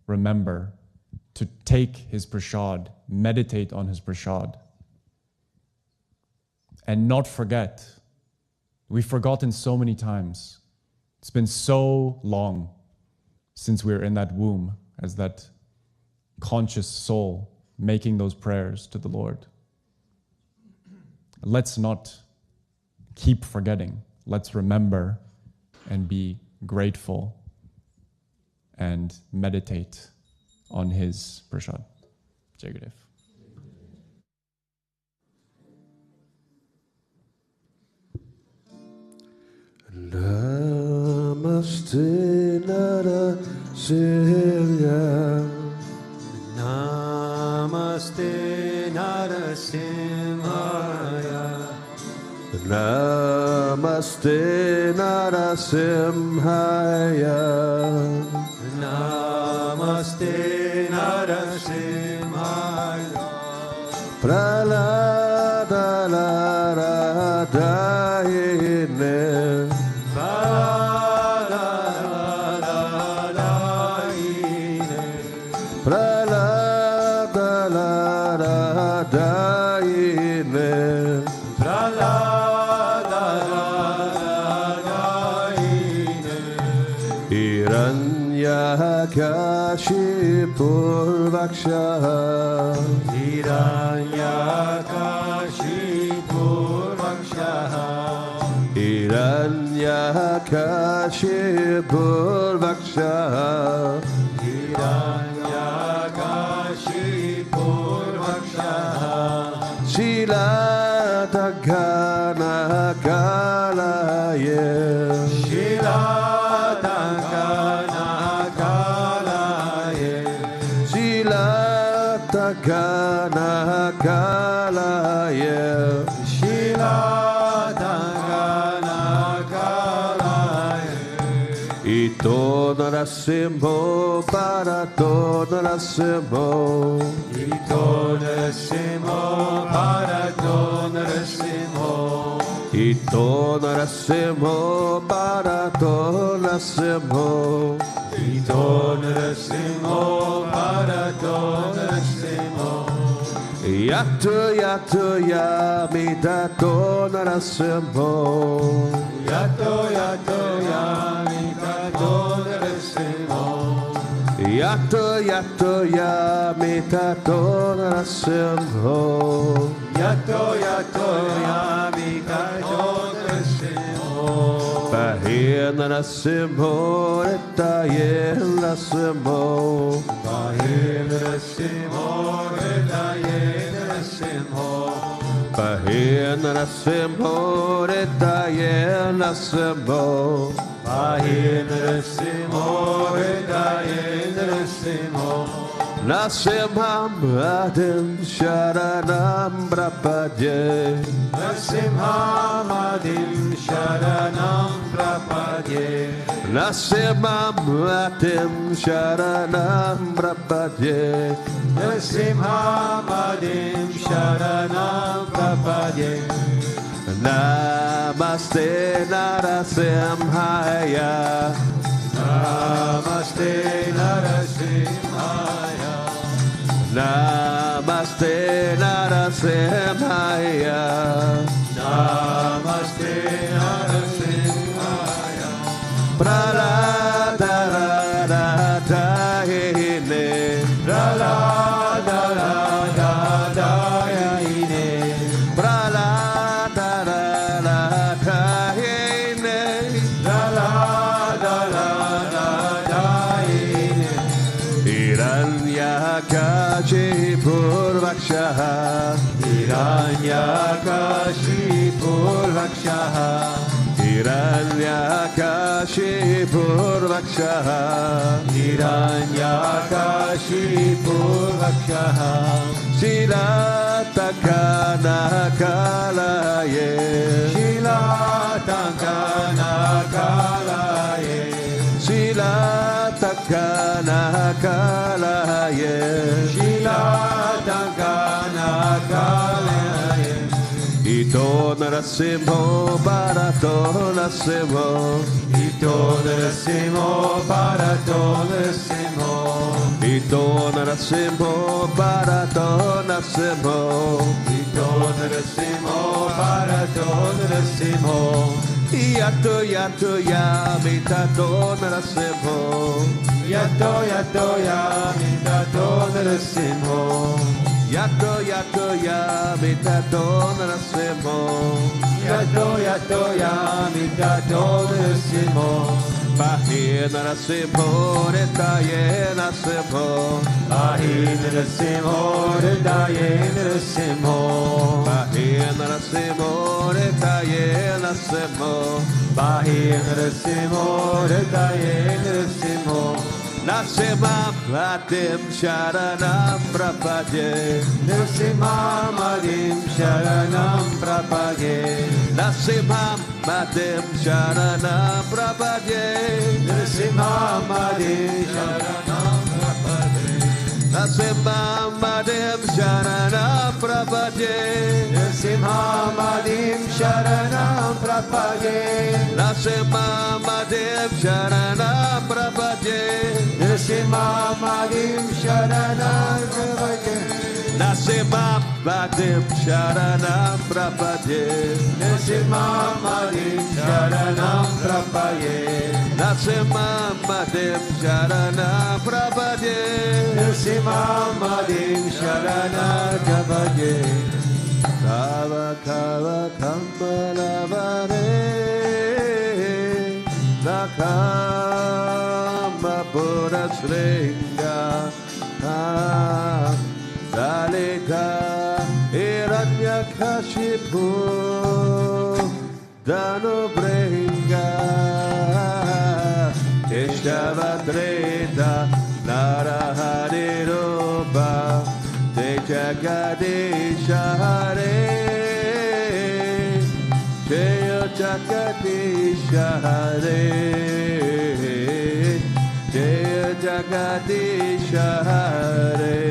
remember to take his prasad, meditate on his prasad, and not forget. We've forgotten so many times. It's been so long since we were in that womb as that conscious soul making those prayers to the Lord. Let's not keep forgetting. Let's remember and be grateful and meditate on his prasad. Jai Gurudev. Namaste Narasimhaya. Namaste Narasimhaya. Namaste Narasimhaya. Namaste Narasimhaya. Pralada Laradayine. Pralada Laradayine. Pralada Laradayine. Hiranyakashipurvakshaha. Hiranyakashipurvakshaha. Hiranyakashipurvakshaha. Hiranyakashipurvakshaha. Shilatagana Kalaye. Shilatagana Kalaye. Shilatagana Kalaye. Shilatagana Kalaye. Ito Narasimho Parato Narasimho. Ito Narasimho Parato Narasimho. Ito Narasimho Parato Narasimho. Ito Narasimho Parato Narasimho. Yato Yato Yamitato Narasimho. Yato Yato Yamitato Narasimho. Yato Yato Yamitato Narasimho. Yato Yato Yamitato Narasimho. Bahir Narasimho Retaye Narasimho. Bahir Narasimho Retaye Narasimho. Bahir Narasimho Retaye Narasimho. Bahir Narasimho Retaye Narasimho. Narasimham Adim Sharanam Prapadye. Narasimham Adim Sharanam Prapadye. Narasimham Adim Sharanam Prapadye. Narasimham Adim Sharanam Prapadye. Nam Namaste Narasimhaya. Namaste Narasimhaya. Namaste Narasimhaya. Namaste Narasimhaya. Praladharadhahine. Praladharadhahine. Praladharadhahine. Praladharadhahine. Hiranyakashipurvakshaha. Hiranyakashipurvakshaha. Hiranyakashipurvakshaha. Hiranyakashipurvakshaha. Shilatankanakalaye. Shilatankanakalaye. Shilatankanakalaye. Shilatankanakalaye. Ito narasimho barato narasimho. Ito narasimho barato narasimho. Ito narasimho barato narasimho. Ito narasimho barato narasimho. Yato yato yamitato narasimho. Yato yato yamitato narasimho. Yato yato yamitato narasimho. Yato yato yamitato narasimho. Bahi narasimho retaye narasimho. Ahi narasimho hridaye narasimho. Bahi narasimho retaye narasimho. Bahi narasimho hridaye narasimho. Narasimham Bhaktim Sharanam Prapade. Narasimham Adim Sharanam Prapade. Narasimham Bhaktim Sharanam Prapade. Narasimham Adim Sharanam Prapade. Narasimham Bhaktim Sharanam Prapade. Narasimham Adim Sharanam Prapade. Narasimham Bhaktim Sharanam Prapade. Narasimham Adim Sharanam Prapade. Narasimham Bhaktim Sharanam Prapade. Narasimham Adim Sharanam Prapade. Narasimham Bhaktim Sharanam Prapade. Narasimham Adim Sharanam Prapade. Kava kava kambalavare. Nakamba Buddha Springa. Dalika Hiranyakashipu Danu Bringa Ishtavadrita Narahari Rupa Te Jagadisha Hare Jaya Jagadisha Hare Jaya Jagadisha Hare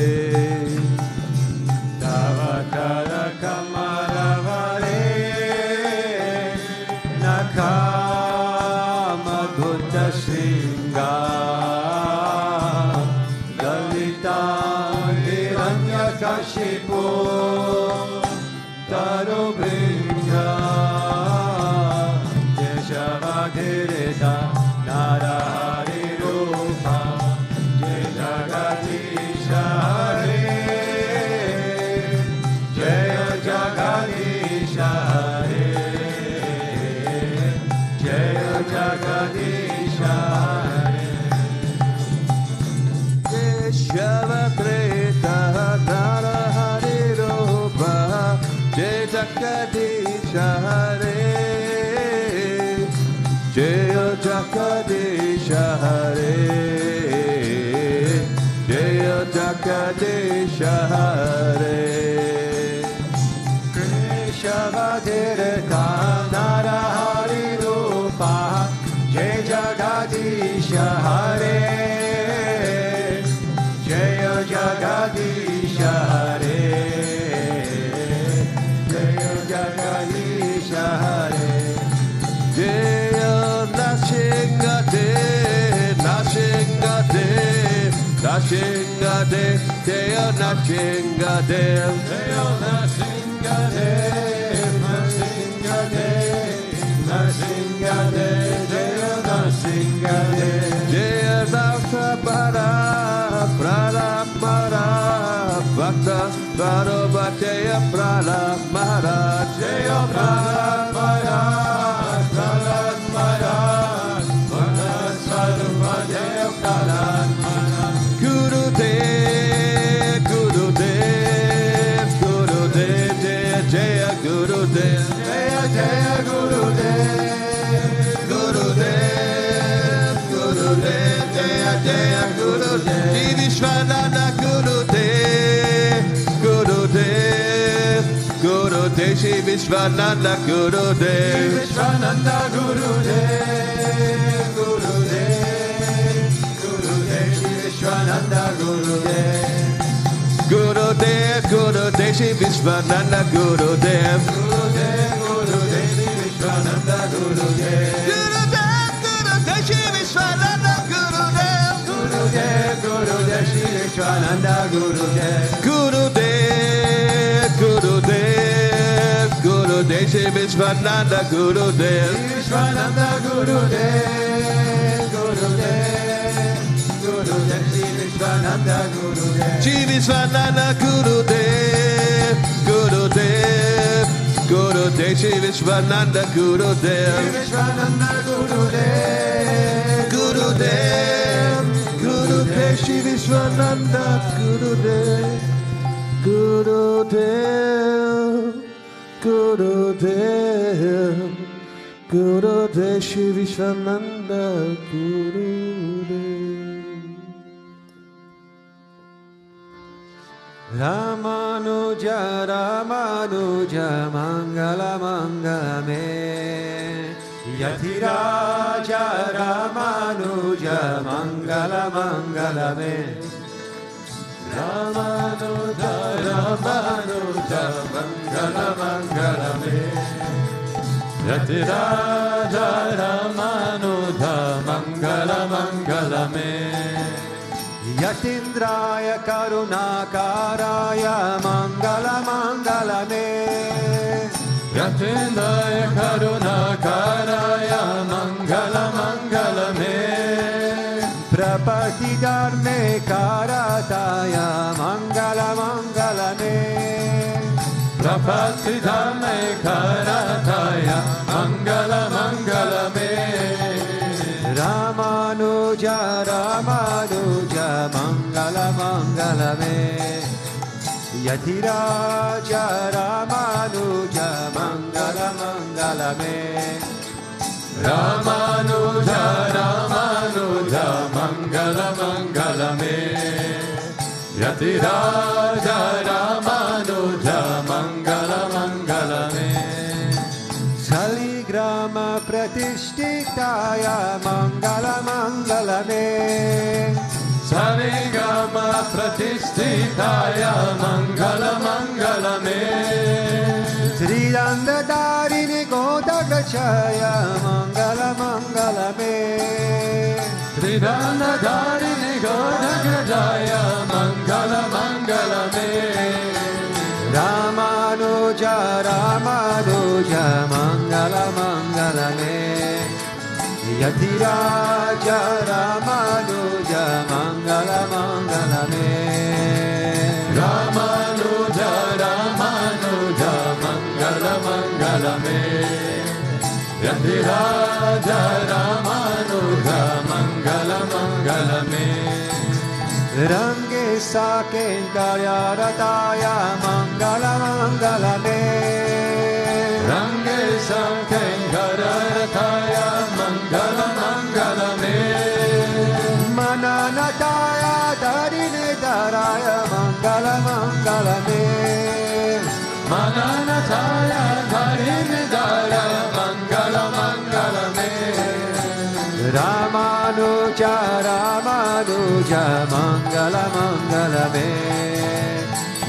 Tavakara Kamaravare Nakama Buddha Shringa Dalita Hiranyakashipu Darubringa Deshavagirita Narahari Rupa Jagadisha Hare Jaya Jagadisha Hare Jaya Jagadisha Hare Deshavadrita Narahari Rupa Jaya Jagadisha Hare Jaya Jagadisha Hare Jaya Jagadisha Hare Krishavadhirta Narahari Rupa Jai Jagadisha Hare Jaya Jagadisha Hare Jaya Jagadisha Hare Nashingadev, Jaya Nashingadev, Jaya Nashingadev, Nashingadev, Nashingadev, Jaya Nashingadev, Jaya Darshabara, Pralamara, Bhakta Marga, Jaya Pralamara, Jaya Pralamara, Pralamara, Bhakta Marga, Jaya Pralamara. Gurudev, Gurudev, Gurudev, Jaya Jaya Gurudev, Jaya Jaya Gurudev, Gurudev, Gurudev, Jaya Jaya Gurudev, Sri Vishwananda Gurudev, Gurudev, Gurudev, Sri Vishwananda Gurudev, Vishwananda Gurudev, Gurudev, Gurudev, Sri Vishwananda Gurudev, Gurudev, Gurudev, Sri Vishwananda Gurudev, Gurudev, Gurudev, Sri Vishwananda Gurudev, Gurudev, Gurudev, Sri Vishwananda Gurudev, Gurudev, Gurudev, Sri Vishwananda Gurudev, Gurudev, Gurudev, Gurudev, Sri Vishwananda Gurudev, Vishwananda Gurudev, Gurudev, Gurudev, Sri Vishwananda Gurudev, Sri Vishwananda Gurudev, Gurudev, Gurudev, Sri Vishwananda Gurudev, Vishwananda Gurudev, Gurudev, Gurudev, Sri Vishwananda Gurudev, Gurudev, Gurudev, Gurudev, Sri Vishwananda Gurudev. Ramanuja, Ramanuja, Mangala Mangalame, Yatiraja, Ramanuja, Mangala Mangalame, Ramanuja, Ramanuja, Mangala Mangalame, Yatiraja, Ramanuja, Mangala Mangalame, Yatindraya Karunakaraya Mangala Mangalame, Yatindraya Karunakaraya Mangala Mangalame, Prapati Dharme Karataya Mangala Mangalame, Prapati Dharme Karataya Mangala Mangalame, Ramanuja, Ramanuja, Mangala Mangalame, Yatiraja, Ramanuja, Mangala Mangalame, Ramanuja, Ramanuja, Mangala Mangalame, Yatiraja, Ramanuja, Mangala Mangalame, Saligrama Pratishtitaya Mangala Mangalame, Saligrama Pratishtitaya Mangala Mangalame, Sridandadarini Godagachaya Mangala Mangalame, Sridandadarini Godagachaya Mangala Mangalame, Ramanuja, Ramanuja, Mangala Mangalame, Yatiraja, Ramanuja, Mangala Mangalame, Ramanuja, Ramanuja, Mangala Mangalame, Yatiraja, Ramanuja, Mangala Mangalame, Range Sakendarya Rataya Mangala Mangalame, Range Sakendarya Rataya Mangala Mangalame, Mananataya Darine Daraya Mangala Mangalame, Mananataya Darine Daraya Mangala Mangalame, Ramanuja, Ramanuja, Mangala Mangalame,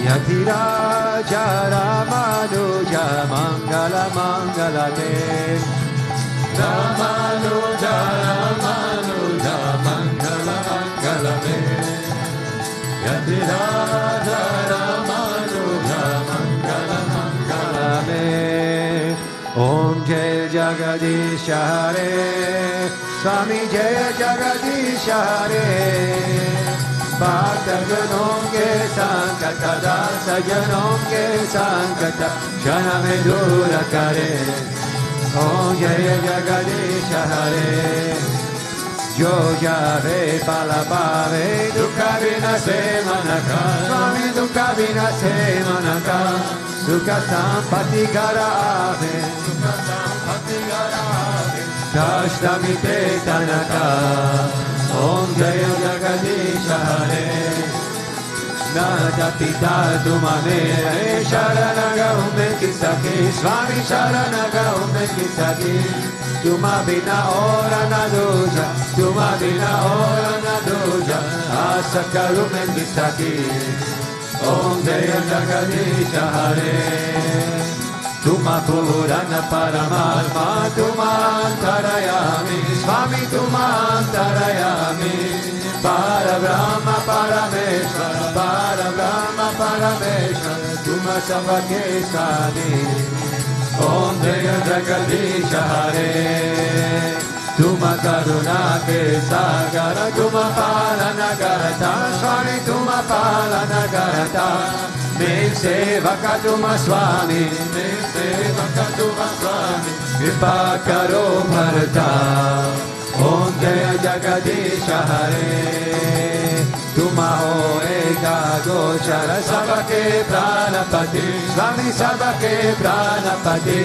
Yatiraja, Ramanuja, Mangala Mangalame, Ramanuja, Ramanuja, Mangala Mangalame, Om Jai Jagadish Hare Swami Jai Jagadish Hare Bhakta Janon ke Sankata Dasa Janon ke Sankata Shana me dura kare Om Jai Jagadish Hare Jo jave palapave Dukha vina se manaka Swami Dukha vina se manaka Sukha sampati gara ave Sukha sampati gara ave Dashtami tanaka Om Jaya Jagadish Hare Nada pita tumame Sharanaga ume kisaki Swami Sharanaga ume kisaki Tuma bina ora na duja Tuma bina ora na duja Asakaru me kisaki Om Jaya Jagadish Hare Tuma Purana Paramatma Tuma Antarayami Swami Tuma Antarayami Parabrahma Parameshwara Parabrahma Parameshwara Tuma Savakesani Om Jaya Jagadish Hare Tuma Karuna Ke Sagara Tuma Palana Garata Swami Tuma Palana Garata Me Sevaka Tuma Swami Me Sevaka Tuma Swami Kripa Karo Bharata Om Jaya Jagadish Hare Tuma Ho Eka Gochara Sabake Pranapati Swami Sabake Pranapati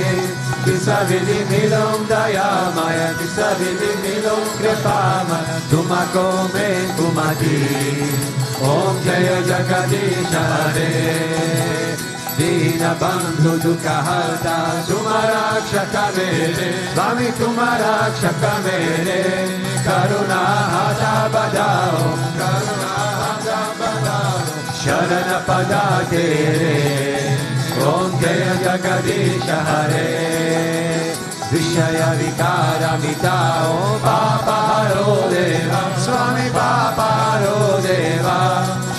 Kisa Vidi Milom Dayamaya Kisa Vidi Milom Kripamaya Tuma Kome Kumati Om Jaya Jagadish Hare Dina Bandhu Dukha Harta Tumarakshaka Mere Swami Tumarakshaka Mere Karuna Hata Badao Karuna Hata Badao Sharana Pada Tere Om Jaya Jagadish Hare Vishaya Vikara Mitao Papa Haro Deva Swami Papa Haro Deva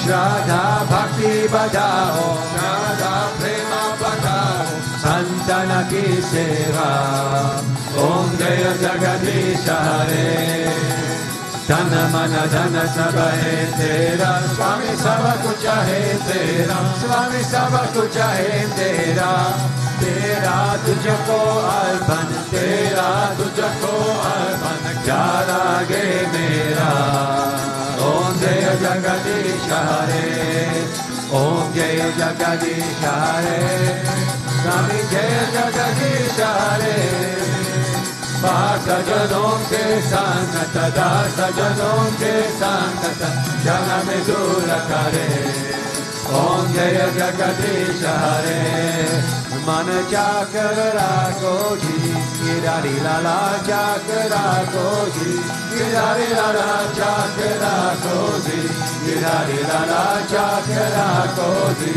Shraddha Bhakti Badao Shraddha Prema Badao Santana Ki Seva Om Jaya Jagadish Hare Dana Mana Dana Sabha Hai Tera Swami Sabha Kuch Hai Tera Swami Sabha Kuch Hai Tera Tera Tujhko Arpan Tera Tujhko Arpan Jara Ge Mera Om Jaya Jagadish Hare Om Jaya Jagadish Hare Swami Jaya Jagadish Hare Bhakta Janon ke Sankata Dasa Janon ke Sankata Jana me dura kare Om Jaya Jagadish Hare Mana Chakra Koji Girari Lala Chakra Koji Girari Lala Chakra Koji Girari Lala Chakra Koji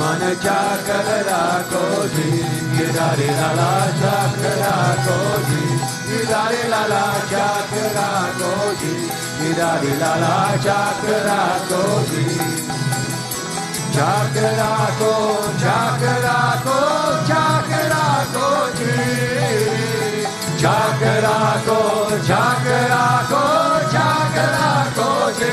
Mana Chakra Koji Girari Lala Chakra Koji Girari Lala Chakra Koji Girari Lala Chakra Koji Chakra Ko Chakra Ko Chakra Koji Chakra Ko Chakra Ko Chakra Koji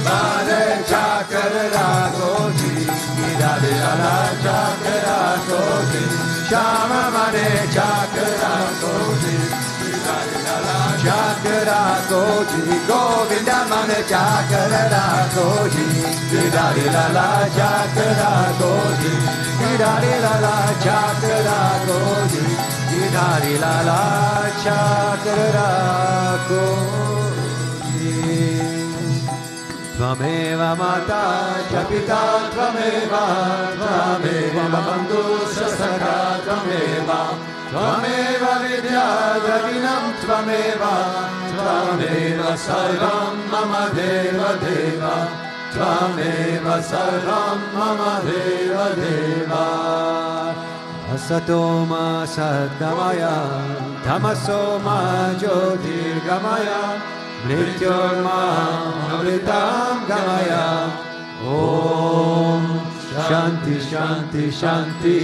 Mane Chakra Koji Girari Lala Chakra Koji Shama Mane Chakra Koji Girari Lala Chakra Koji Govinda Mane Chakra Koji Girari Lala Chakra Koji Girari Lala Chakra Koji Girari Lala Chakra Koji Tvameva Mata Chapita Tvameva Tvameva Bandhu Sasaka Tvameva Tvameva Vidya Dravinam Tvameva Tvameva Sarvam Mama Deva Deva Tvameva Sarvam Mama Deva Deva Asatoma Sadgamaya Tamasoma Jyotirgamaya Mrityorma Amritam Gamaya Om Shanti Shanti Shanti.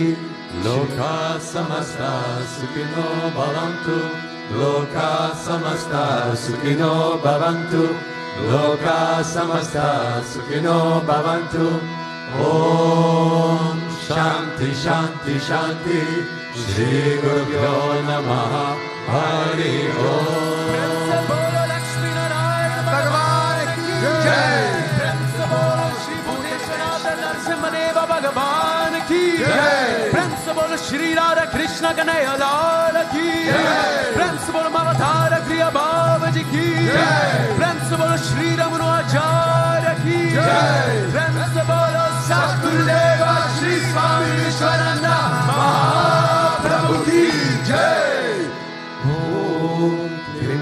Loka samasta sukhino bhavantu. Loka samasta sukhino bhavantu. Loka samasta sukhino bhavantu. Om Shanti Shanti Shanti. Shri Gurubhyo Namaha. Hari Om. Bhagavan ki jai. Sri Bhutabhrteshwarnath Bhagavan ki jai. Principal Shri Radha Krishna Kanhaiya Lal ki jai. Principal Mavatara Kriya Babaji ki jai. Principal Shri Ramanu Acharya ki jai. Principal Satgurudeva Sri Swami Vishwananda Mahaprabhu ki jai.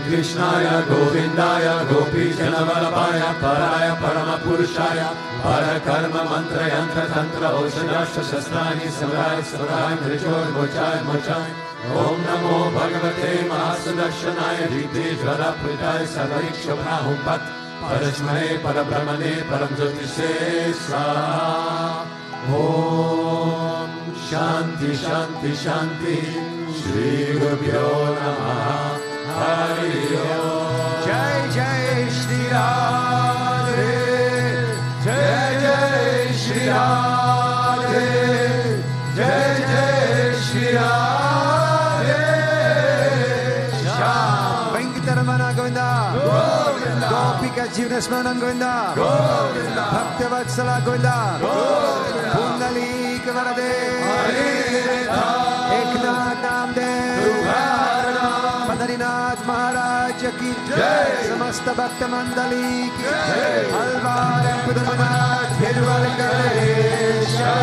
Krishnaya Govindaya Gopi Janavallabhaya Paraya Paramapurushaya Parakarma Mantra Yantra Tantra Oshadasha Shastrani Samraya Samraya Mrichor Mochai Mochai Om Namo Bhagavate Mahasudarshanaya Rite Jvara Pritaya Sarvarikshavna Humpat Parashmane Parabrahmane Paramjyotishe Swaha. Om Shanti Shanti Shanti. Shri Gurubhyo Namaha. Hari Om. Jai Jai Shri Radhe, Jai Jai Shri Radhe, Jai Jai Shri Radhe. Shyam Venkatamana Govinda, Govinda. Gopika Jivana Smaranam Govinda, Govinda. Bhakti Vatsala Govinda, Govinda. Pundalika Varade, Eknath Namdev, Nath Maharaj ki jai. Samasta Bhakta Mandali ki jai. Alvar Pudamanath Hirval Ganesha.